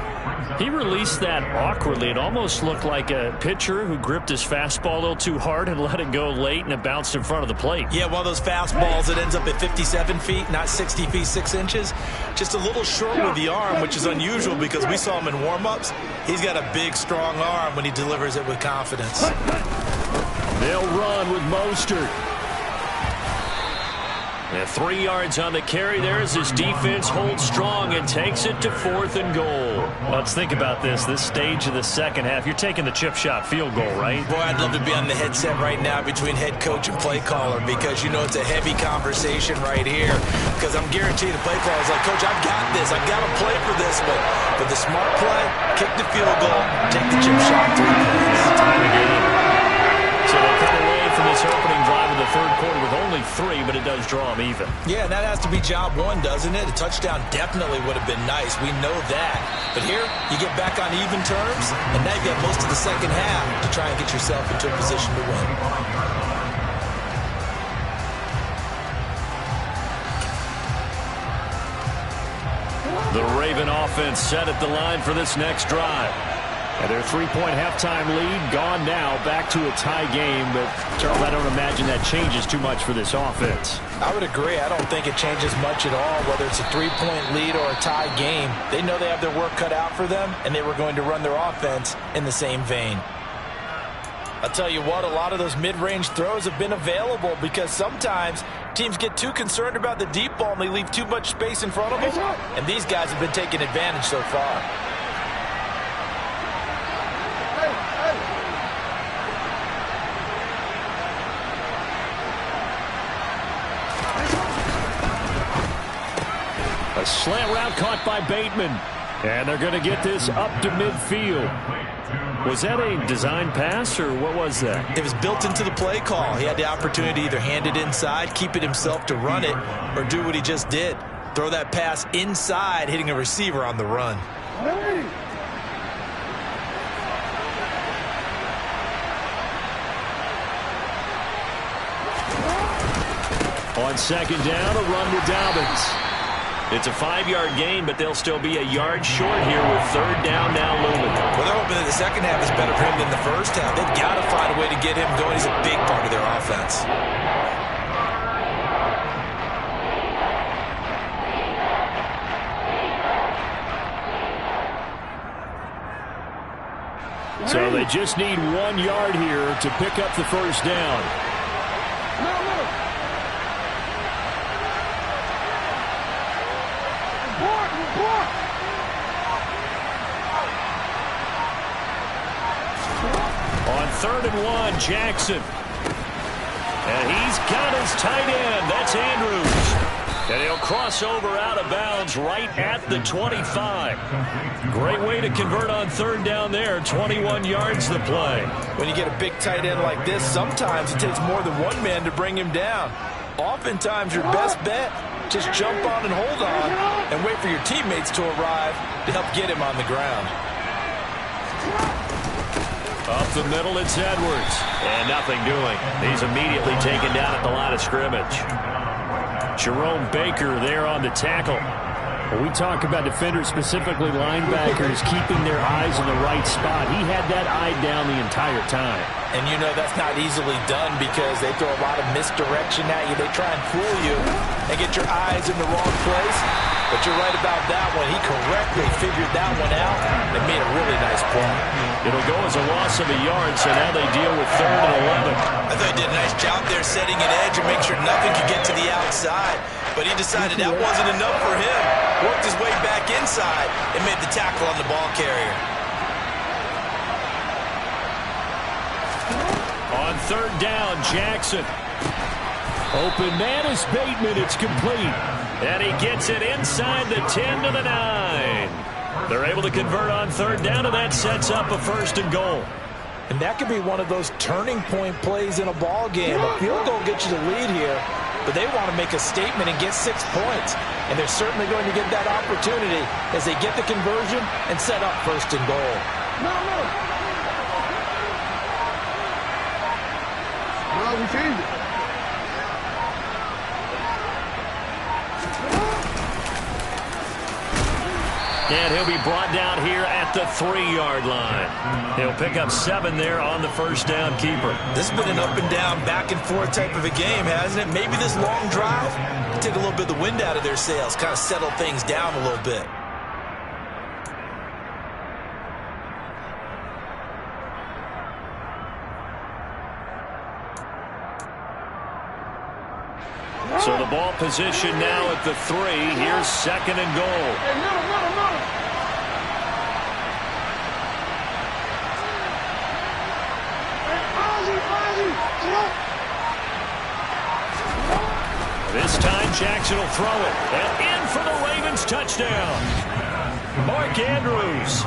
He released that awkwardly. It almost looked like a pitcher who gripped his fastball a little too hard and let it go late, and it bounced in front of the plate. Yeah, one of those fastballs that ends up at 57 feet, not 60 feet, 6 inches. Just a little short with the arm, which is unusual because we saw him in warm-ups. He's got a big, strong arm when he delivers it with confidence. They'll run with Mostert. And 3 yards on the carry there as his defense holds strong and takes it to 4th and goal. Let's think about this stage of the second half. You're taking the chip shot field goal, right? Boy, I'd love to be on the headset right now between head coach and play caller because, you know, it's a heavy conversation right here because I'm guaranteed the play caller is like, Coach, I've got this. I've got to play for this one. But the smart play, kick the field goal, take the chip shot, 3 points. Time of game. So they'll come away from this opening drive in the 3rd quarter with only 3, but it does draw them even. Yeah, that has to be job 1, doesn't it? A touchdown definitely would have been nice. We know that. But here, you get back on even terms, and now you've got most of the second half to try and get yourself into a position to win. The Raven offense set at the line for this next drive. And their 3-point halftime lead gone now, back to a tie game. But, Charles, I don't imagine that changes too much for this offense. I would agree. I don't think it changes much at all, whether it's a 3-point lead or a tie game. They know they have their work cut out for them, and they were going to run their offense in the same vein. I'll tell you what, a lot of those mid-range throws have been available because sometimes teams get too concerned about the deep ball and they leave too much space in front of them. And these guys have been taking advantage so far. A slant route caught by Bateman. And they're going to get this up to midfield. Was that a design pass, or what was that? It was built into the play call. He had the opportunity to either hand it inside, keep it himself to run it, or do what he just did. Throw that pass inside, hitting a receiver on the run. On 2nd down, a run with Dobbins. It's a 5-yard gain, but they'll still be a yard short here with 3rd down now looming. Well, they're hoping that the second half is better for him than the first half. They've got to find a way to get him going. He's a big part of their offense. So they just need 1 yard here to pick up the 1st down. On 3rd and 1, Jackson. And he's got his tight end. That's Andrews. And he'll cross over out of bounds right at the 25. Great way to convert on 3rd down there. 21 yards the play. When you get a big tight end like this, sometimes it takes more than one man to bring him down. Oftentimes, your best bet Just jump on and hold on and wait for your teammates to arrive to help get him on the ground. Up the middle, it's Edwards. And nothing doing. He's immediately taken down at the line of scrimmage. Jerome Baker there on the tackle. When we talk about defenders, specifically linebackers, keeping their eyes in the right spot, he had that eye down the entire time. And you know that's not easily done because they throw a lot of misdirection at you. They try and fool you and get your eyes in the wrong place. But you're right about that one. He correctly figured that one out and made a really nice play. It'll go as a loss of a yard, so now they deal with 3rd and 11. I thought he did a nice job there setting an edge and make sure nothing could get to the outside. But he decided that wasn't enough for him. Worked his way back inside and made the tackle on the ball carrier. On 3rd down, Jackson. Open man is Bateman. It's complete. And he gets it inside the 10 to the 9. They're able to convert on 3rd down, and that sets up a 1st and goal. And that could be one of those turning point plays in a ball game. A field goal gets you the lead here, but they want to make a statement and get 6 points. And they're certainly going to get that opportunity as they get the conversion and set up 1st and goal. No, we changed it. And he'll be brought down here at the 3-yard line. He'll pick up 7 there on the 1st down keeper. This has been an up and down, back and forth type of a game, hasn't it? Maybe this long drive can take a little bit of the wind out of their sails, kind of settle things down a little bit. So the ball position now at the 3. Here's 2nd and goal. Hey, no. This time Jackson will throw it. And in for the Ravens touchdown. Mark Andrews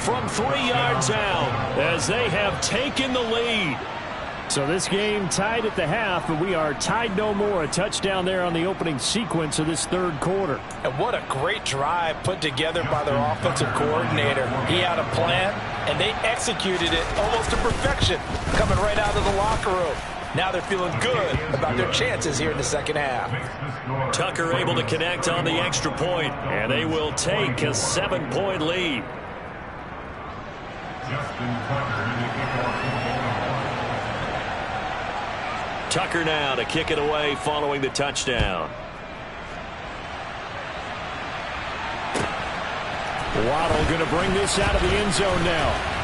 from 3 yards out as they have taken the lead. So this game tied at the half, but we are tied no more. A touchdown there on the opening sequence of this 3rd quarter. And what a great drive put together by their offensive coordinator. He had a plan, and they executed it almost to perfection, coming right out of the locker room. Now they're feeling good about their chances here in the 2nd half. Tucker able to connect on the extra point, and they will take a 7-point lead. Tucker now to kick it away following the touchdown. Waddle going to bring this out of the end zone now.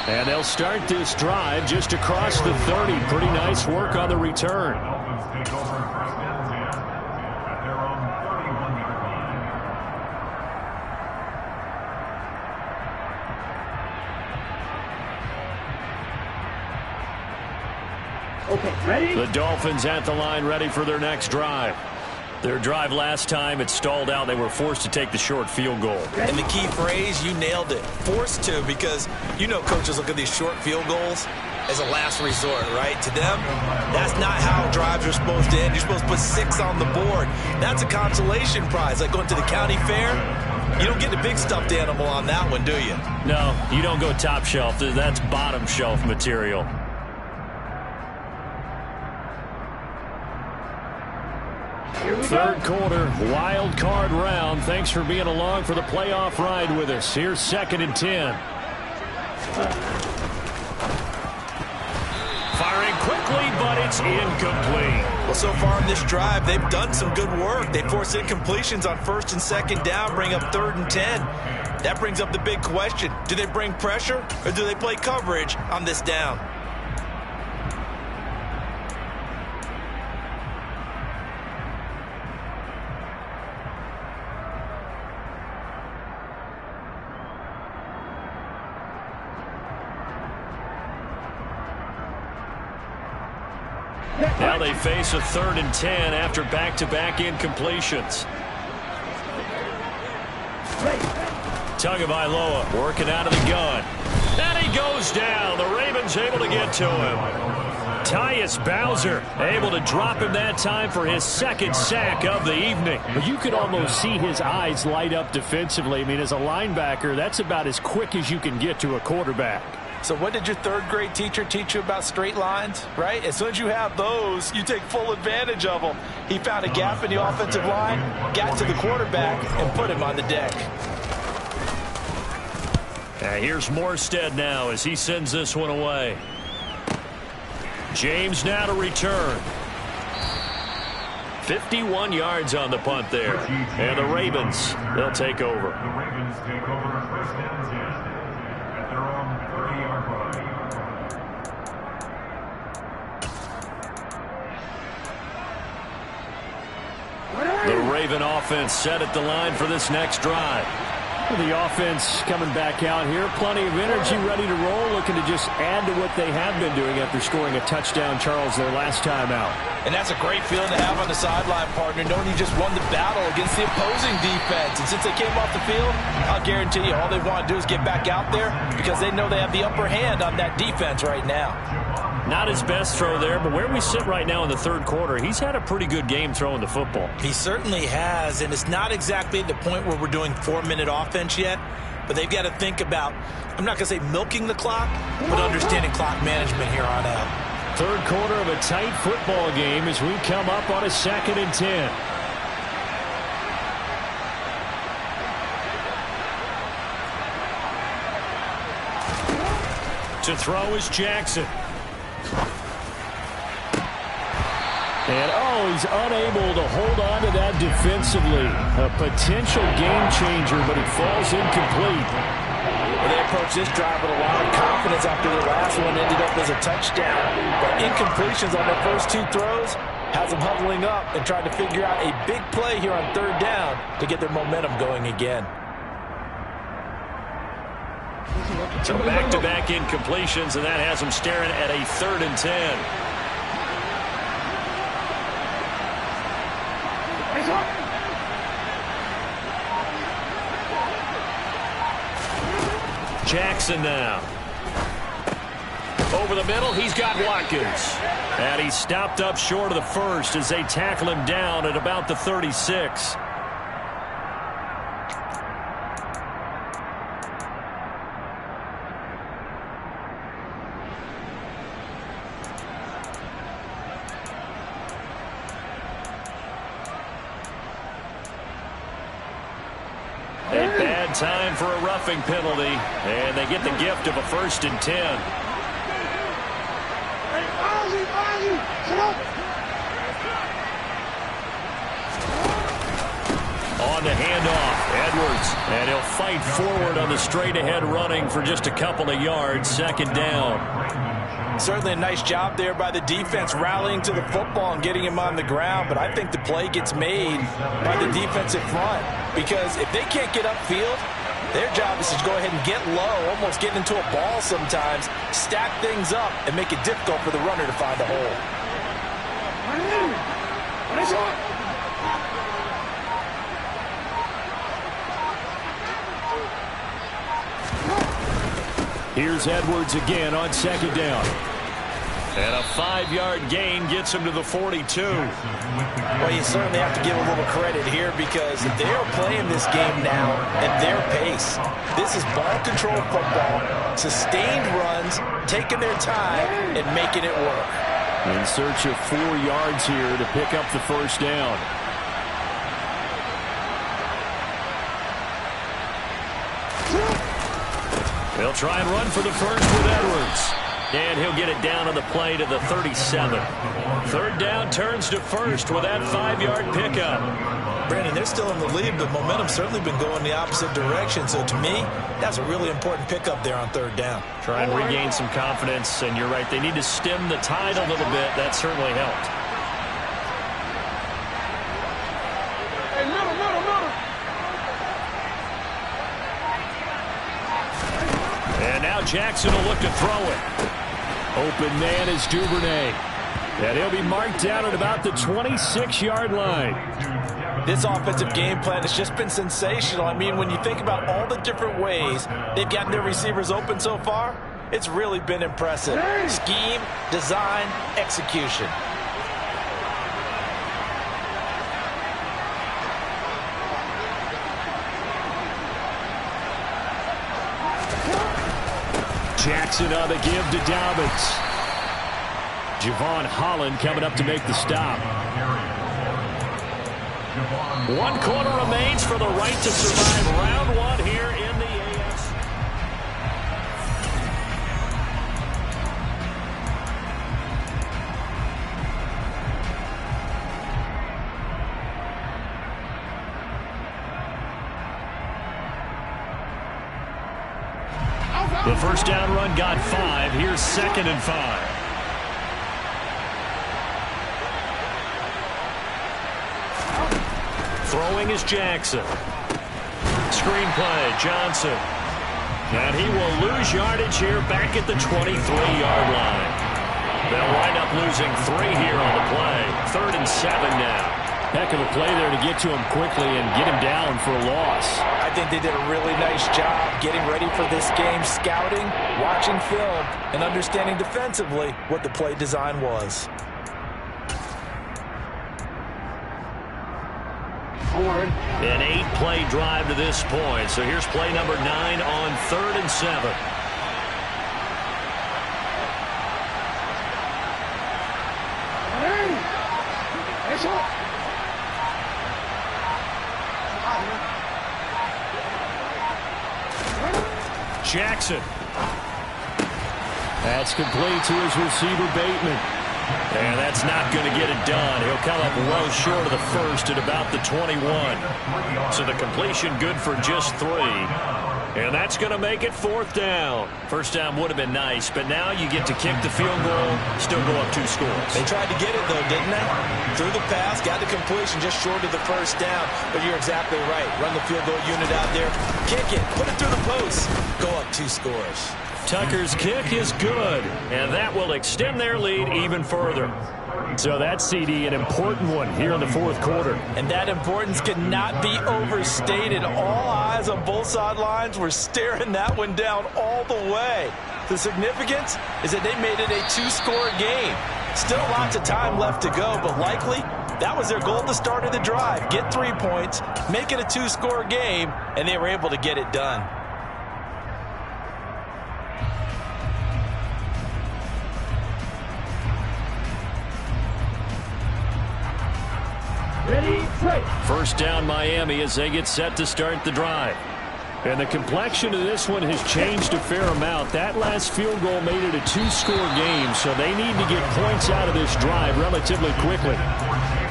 And they'll start this drive just across the 30. Pretty nice work on the return. Okay, ready? The Dolphins at the line ready for their next drive. Their drive last time, it stalled out. They were forced to take the short field goal. And the key phrase, you nailed it. Forced to, because you know coaches look at these short field goals as a last resort, right? To them, that's not how drives are supposed to end. You're supposed to put 6 on the board. That's a consolation prize, like going to the county fair. You don't get the big stuffed animal on that one, do you? No, you don't go top shelf. That's bottom shelf material. Third quarter, wild card round. Thanks for being along for the playoff ride with us. Here's 2nd and 10. Firing quickly, but it's incomplete. Well, so far in this drive, they've done some good work. They forced incompletions on 1st and 2nd down, bring up 3rd and 10. That brings up the big question. Do they bring pressure, or do they play coverage on this down? Now they face a 3rd and 10 after back-to-back incompletions. Tagovailoa working out of the gun. And he goes down. The Ravens able to get to him. Tyus Bowser able to drop him that time for his second sack of the evening. But you could almost see his eyes light up defensively. I mean, as a linebacker, that's about as quick as you can get to a quarterback. So what did your third-grade teacher teach you about straight lines, right? As soon as you have those, you take full advantage of them. He found a gap in the offensive line, got to the quarterback, and put him on the deck. Here's Morstead now as he sends this one away. James now to return. 51 yards on the punt there. And the Ravens, they'll take over. The Ravens take over first and 10 at their own 30-yard line. The Raven offense set at the line for this next drive. The offense coming back out here. Plenty of energy, ready to roll, looking to just add to what they have been doing after scoring a touchdown, Charles, their last time out. And that's a great feeling to have on the sideline, partner, knowing you just won the battle against the opposing defense. And since they came off the field, I'll guarantee you all they want to do is get back out there because they know they have the upper hand on that defense right now. Not his best throw there, but where we sit right now in the third quarter, he's had a pretty good game throwing the football. He certainly has, and it's not exactly at the point where we're doing 4-minute offense yet, but they've got to think about, I'm not going to say milking the clock, but understanding clock management here on out. Third quarter of a tight football game as we come up on a 2nd and 10. To throw is Jackson. And, he's unable to hold on to that defensively. A potential game changer, but it falls incomplete. Well, they approached this drive with a lot of confidence after the last one ended up as a touchdown. But incompletions on their first 2 throws has them huddling up and trying to figure out a big play here on 3rd down to get their momentum going again. So back-to-back incompletions, and that has them staring at a 3rd and 10. Jackson now. Over the middle, he's got Watkins. And he's stopped up short of the first as they tackle him down at about the 36. Time for a roughing penalty, and they get the gift of a 1st and 10. On the handoff, Edwards, and he'll fight forward on the straight-ahead running for just a couple of yards, 2nd down. Certainly a nice job there by the defense rallying to the football and getting him on the ground, but I think the play gets made by the defensive front because if they can't get upfield, their job is to go ahead and get low, almost get into a ball sometimes, stack things up, and make it difficult for the runner to find a hole. Here's Edwards again on 2nd down. And a 5-yard gain gets him to the 42. Well, you certainly have to give a little credit here because they are playing this game now at their pace. This is ball control football, sustained runs, taking their time, and making it work. In search of 4 yards here to pick up the 1st down. They'll try and run for the first with Edwards. And he'll get it down on the play to the 37. 3rd down turns to 1st with that 5-yard pickup. Brandon, they're still in the lead, but momentum's certainly been going the opposite direction. So to me, that's a really important pickup there on 3rd down. Try and regain some confidence, and you're right, they need to stem the tide a little bit. That certainly helped. Hey, middle. And now Jackson will look to throw it. Open man is Duvernay. And he'll be marked down at about the 26-yard line. This offensive game plan has just been sensational. I mean, when you think about all the different ways they've gotten their receivers open so far, It's really been impressive. Scheme, design, execution. Jackson on the give to Dobbins. Javon Holland coming up to make the stop. 1 quarter remains for the right to survive round 1 here in the AFC. The first down run got 5. Here's 2nd and 5. Throwing is Jackson. Screenplay, Johnson. And he will lose yardage here back at the 23-yard line. They'll wind up losing 3 here on the play. 3rd and 7 now. Heck of a play there to get to him quickly and get him down for a loss. I think they did a really nice job getting ready for this game, scouting, watching film, and understanding defensively what the play design was. An 8-play drive to this point. So here's play number 9 on 3rd and 7. Jackson. That's complete to his receiver, Bateman. And that's not going to get it done. He'll come up well short of the first at about the 21. So the completion good for just 3. And that's going to make it 4th down. First down would have been nice, but now you get to kick the field goal, still go up 2 scores. They tried to get it, though, didn't they? Threw the pass, got the completion just short of the first down. But you're exactly right. Run the field goal unit out there, kick it, put it through the post, go up 2 scores. Tucker's kick is good, and that will extend their lead even further. So that's, CD, an important one here in the 4th quarter. And that importance cannot be overstated. All eyes on both sidelines were staring that one down all the way. The significance is that they made it a 2-score game. Still lots of time left to go, but likely that was their goal at the start of the drive. Get 3 points, make it a 2-score game, and they were able to get it done. First down Miami as they get set to start the drive. And the complexion of this one has changed a fair amount. That last field goal made it a 2-score game, so they need to get points out of this drive relatively quickly.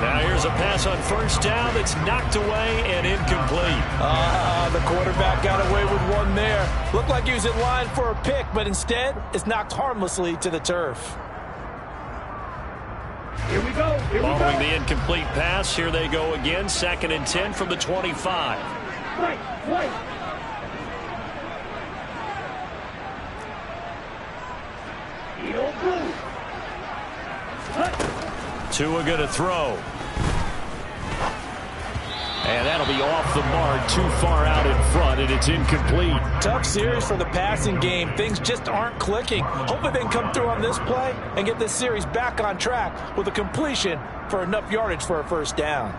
Now here's a pass on first down that's knocked away and incomplete. The quarterback got away with one there. Looked like he was in line for a pick, but instead it's knocked harmlessly to the turf. Here we go. Following the incomplete pass, here they go again. 2nd and 10 from the 25. Right. Tua going to throw. And that'll be off the mark, too far out in front, and it's incomplete. Tough series for the passing game. Things just aren't clicking. Hopefully they can come through on this play and get this series back on track with a completion for enough yardage for a first down.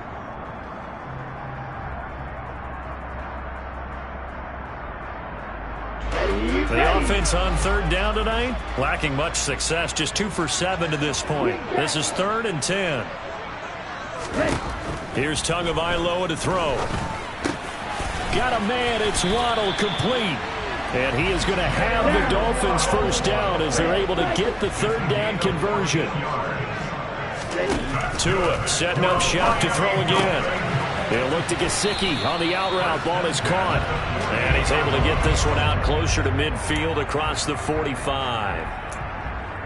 The offense on 3rd down tonight, lacking much success, just 2 for 7 to this point. This is 3rd and 10. Here's Tagovailoa to throw. Got a man, it's Waddle, complete. And he is going to have the Dolphins first down as they're able to get the 3rd down conversion. Tua setting up shop to throw again. They'll look to Gesicki on the out route. Ball is caught. And he's able to get this one out closer to midfield across the 45.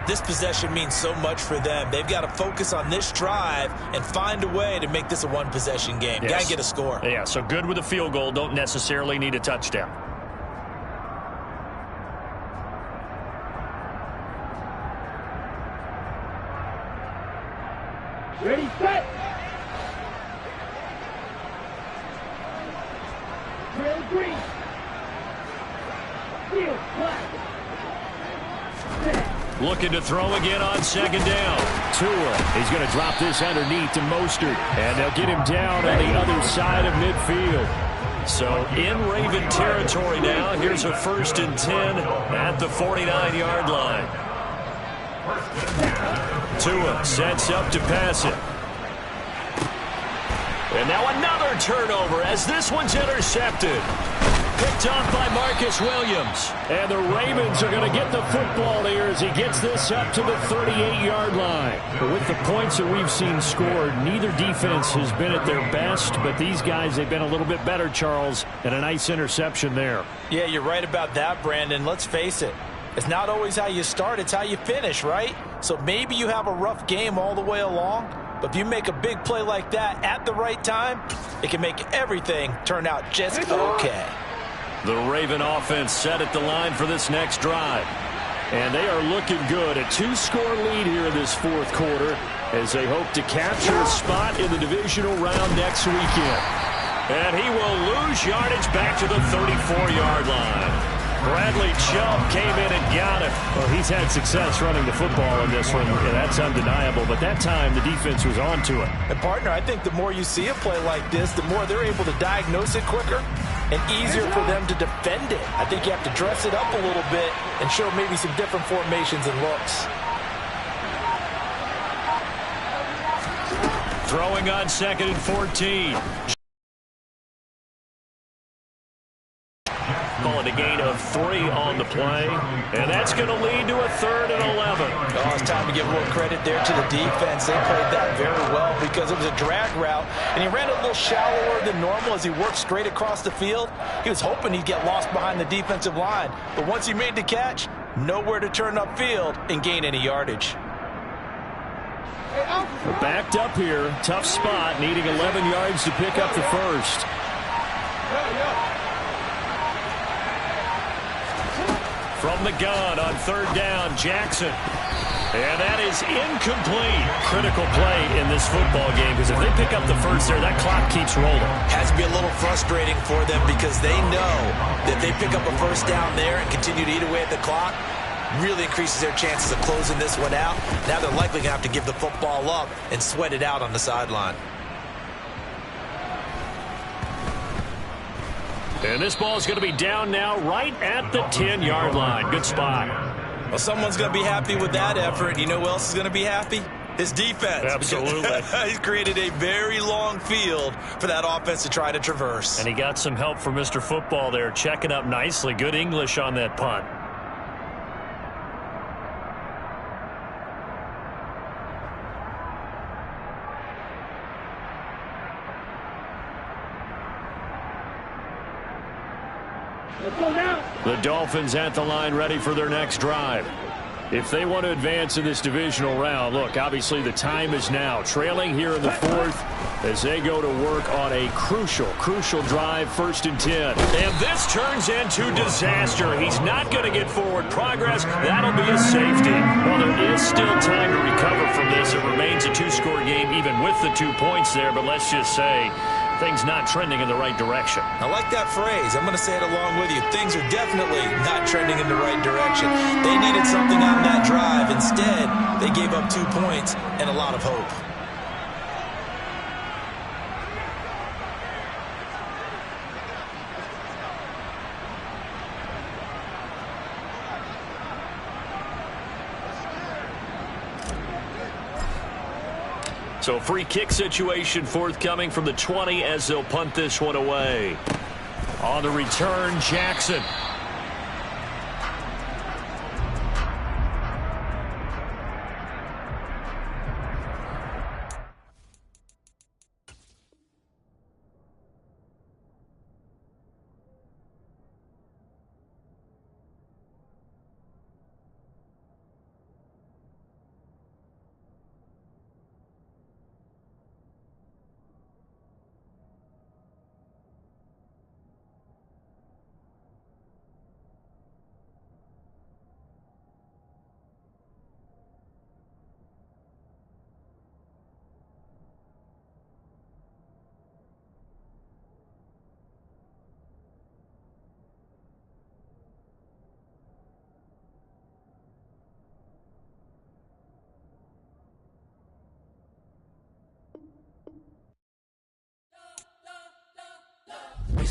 This possession means so much for them. They've got to focus on this drive and find a way to make this a one-possession game. Yes. Got to get a score. Yeah, so good with a field goal. Don't necessarily need a touchdown. Ready, set. Trail green. Field black. Looking to throw again on second down. Tua, he's going to drop this underneath to Mostert, and they'll get him down on the other side of midfield. So in Raven territory now. Here's a 1st and 10 at the 49-yard line. Tua sets up to pass it. And now another turnover as this one's intercepted. Picked off by Marcus Williams. And the Ravens are going to get the football here as he gets this up to the 38-yard line. But with the points that we've seen scored, neither defense has been at their best, but these guys, they've been a little bit better, Charles, and a nice interception there. Yeah, you're right about that, Brandon. Let's face it. It's not always how you start, it's how you finish, right? So maybe you have a rough game all the way along, but if you make a big play like that at the right time, it can make everything turn out just okay. The Raven offense set at the line for this next drive. And they are looking good. A 2-score lead here in this fourth quarter as they hope to capture a spot in the divisional round next weekend. And he will lose yardage back to the 34-yard line. Bradley Chubb came in and got it. Well, he's had success running the football in this one, and that's undeniable. But that time, the defense was on to it. And, partner, I think the more you see a play like this, the more they're able to diagnose it quicker and easier for them to defend it. I think you have to dress it up a little bit and show maybe some different formations and looks. Throwing on 2nd and 14. Calling a gain of 3 on the play. And that's going to lead to a 3rd and 11. Oh, it's time to give more credit there to the defense. They played that very well because it was a drag route, and he ran a little shallower than normal as he worked straight across the field. He was hoping he'd get lost behind the defensive line, but once he made the catch, nowhere to turn upfield and gain any yardage. Backed up here, tough spot, needing 11 yards to pick up the first. From the gun on 3rd down, Jackson. And that is incomplete. Critical play in this football game because if they pick up the first there, that clock keeps rolling. Has to be a little frustrating for them because they know that if they pick up a first down there and continue to eat away at the clock, really increases their chances of closing this one out. Now they're likely going to have to give the football up and sweat it out on the sideline. And this ball is going to be down now right at the 10-yard line. Good spot. Well, someone's going to be happy with that effort. You know who else is going to be happy? His defense. Absolutely. He's created a very long field for that offense to try to traverse. And he got some help from Mr. Football there, checking up nicely. Good English on that punt. The Dolphins at the line ready for their next drive. If they want to advance in this divisional round, look, obviously the time is now. Trailing here in the fourth as they go to work on a crucial drive, 1st and 10. And this turns into disaster. He's not going to get forward progress. That'll be a safety. Well, there is still time to recover from this. It remains a 2-score game even with the 2 points there, but let's just say things not trending in the right direction. I like that phrase. I'm going to say it along with you. Things are definitely not trending in the right direction. They needed something on that drive. Instead, they gave up 2 points and a lot of hope. So free kick situation forthcoming from the 20 as they'll punt this one away. On the return, Jackson.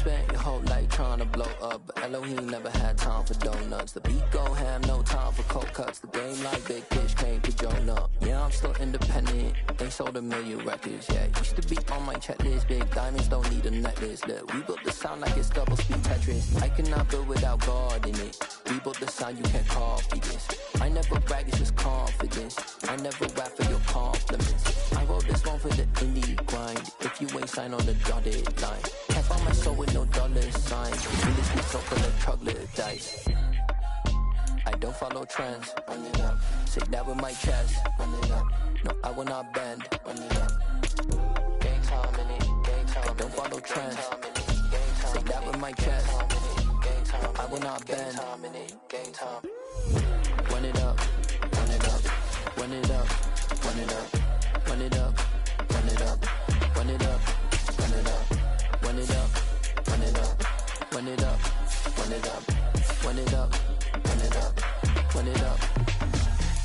spent your whole life trying to blow up, but Elohim never had time for donuts. The beat go ham, no time for cold cuts. The game like Big Fish came to Jonah. Yeah, I'm still independent, ain't sold a million records yet. Used to be on my checklist, big diamonds don't need a necklace. Look, we built the sound like it's double speed Tetris. I cannot build without God in it. We built the sound, you can't copy this. I never brag, it's just confidence. I never rap for your compliments. I wrote this one for the indie grind. If you ain't signed on the dotted line, can't find my soul with no dollar sign. In this beat so full of troglodytes. I don't follow trends. Run it up. Say that with my chest. Run it up. No, I will not bend. Run it up. Gang time in it. Gang time. I don't follow trends. Say that with my chest. I will not bend. Gang time. Run it up. Run it up. Run it up. Run it up. Run it up. Run it up. Run it up. Run it up. Run it up. Run it up. Run it up. Run it up. Run it up. Run it up. Run it up.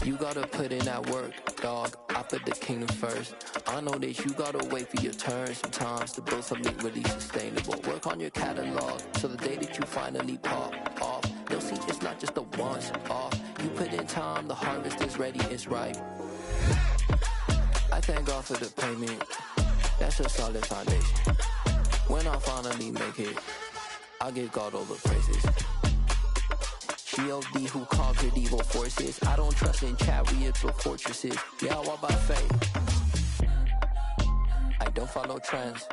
You gotta put in that work, dog. I put the kingdom first. I know that you gotta wait for your turn sometimes to build something really sustainable. Work on your catalog so the day that you finally pop off, they'll see it's not just a once off. You put in time, the harvest is ready, it's ripe. I thank God for the payment. That's a solid foundation. When I finally make it, I'll give God all the praises. G.O.D. who conquered evil forces. I don't trust in chariots or fortresses. Yeah, I walk by faith. I don't follow trends.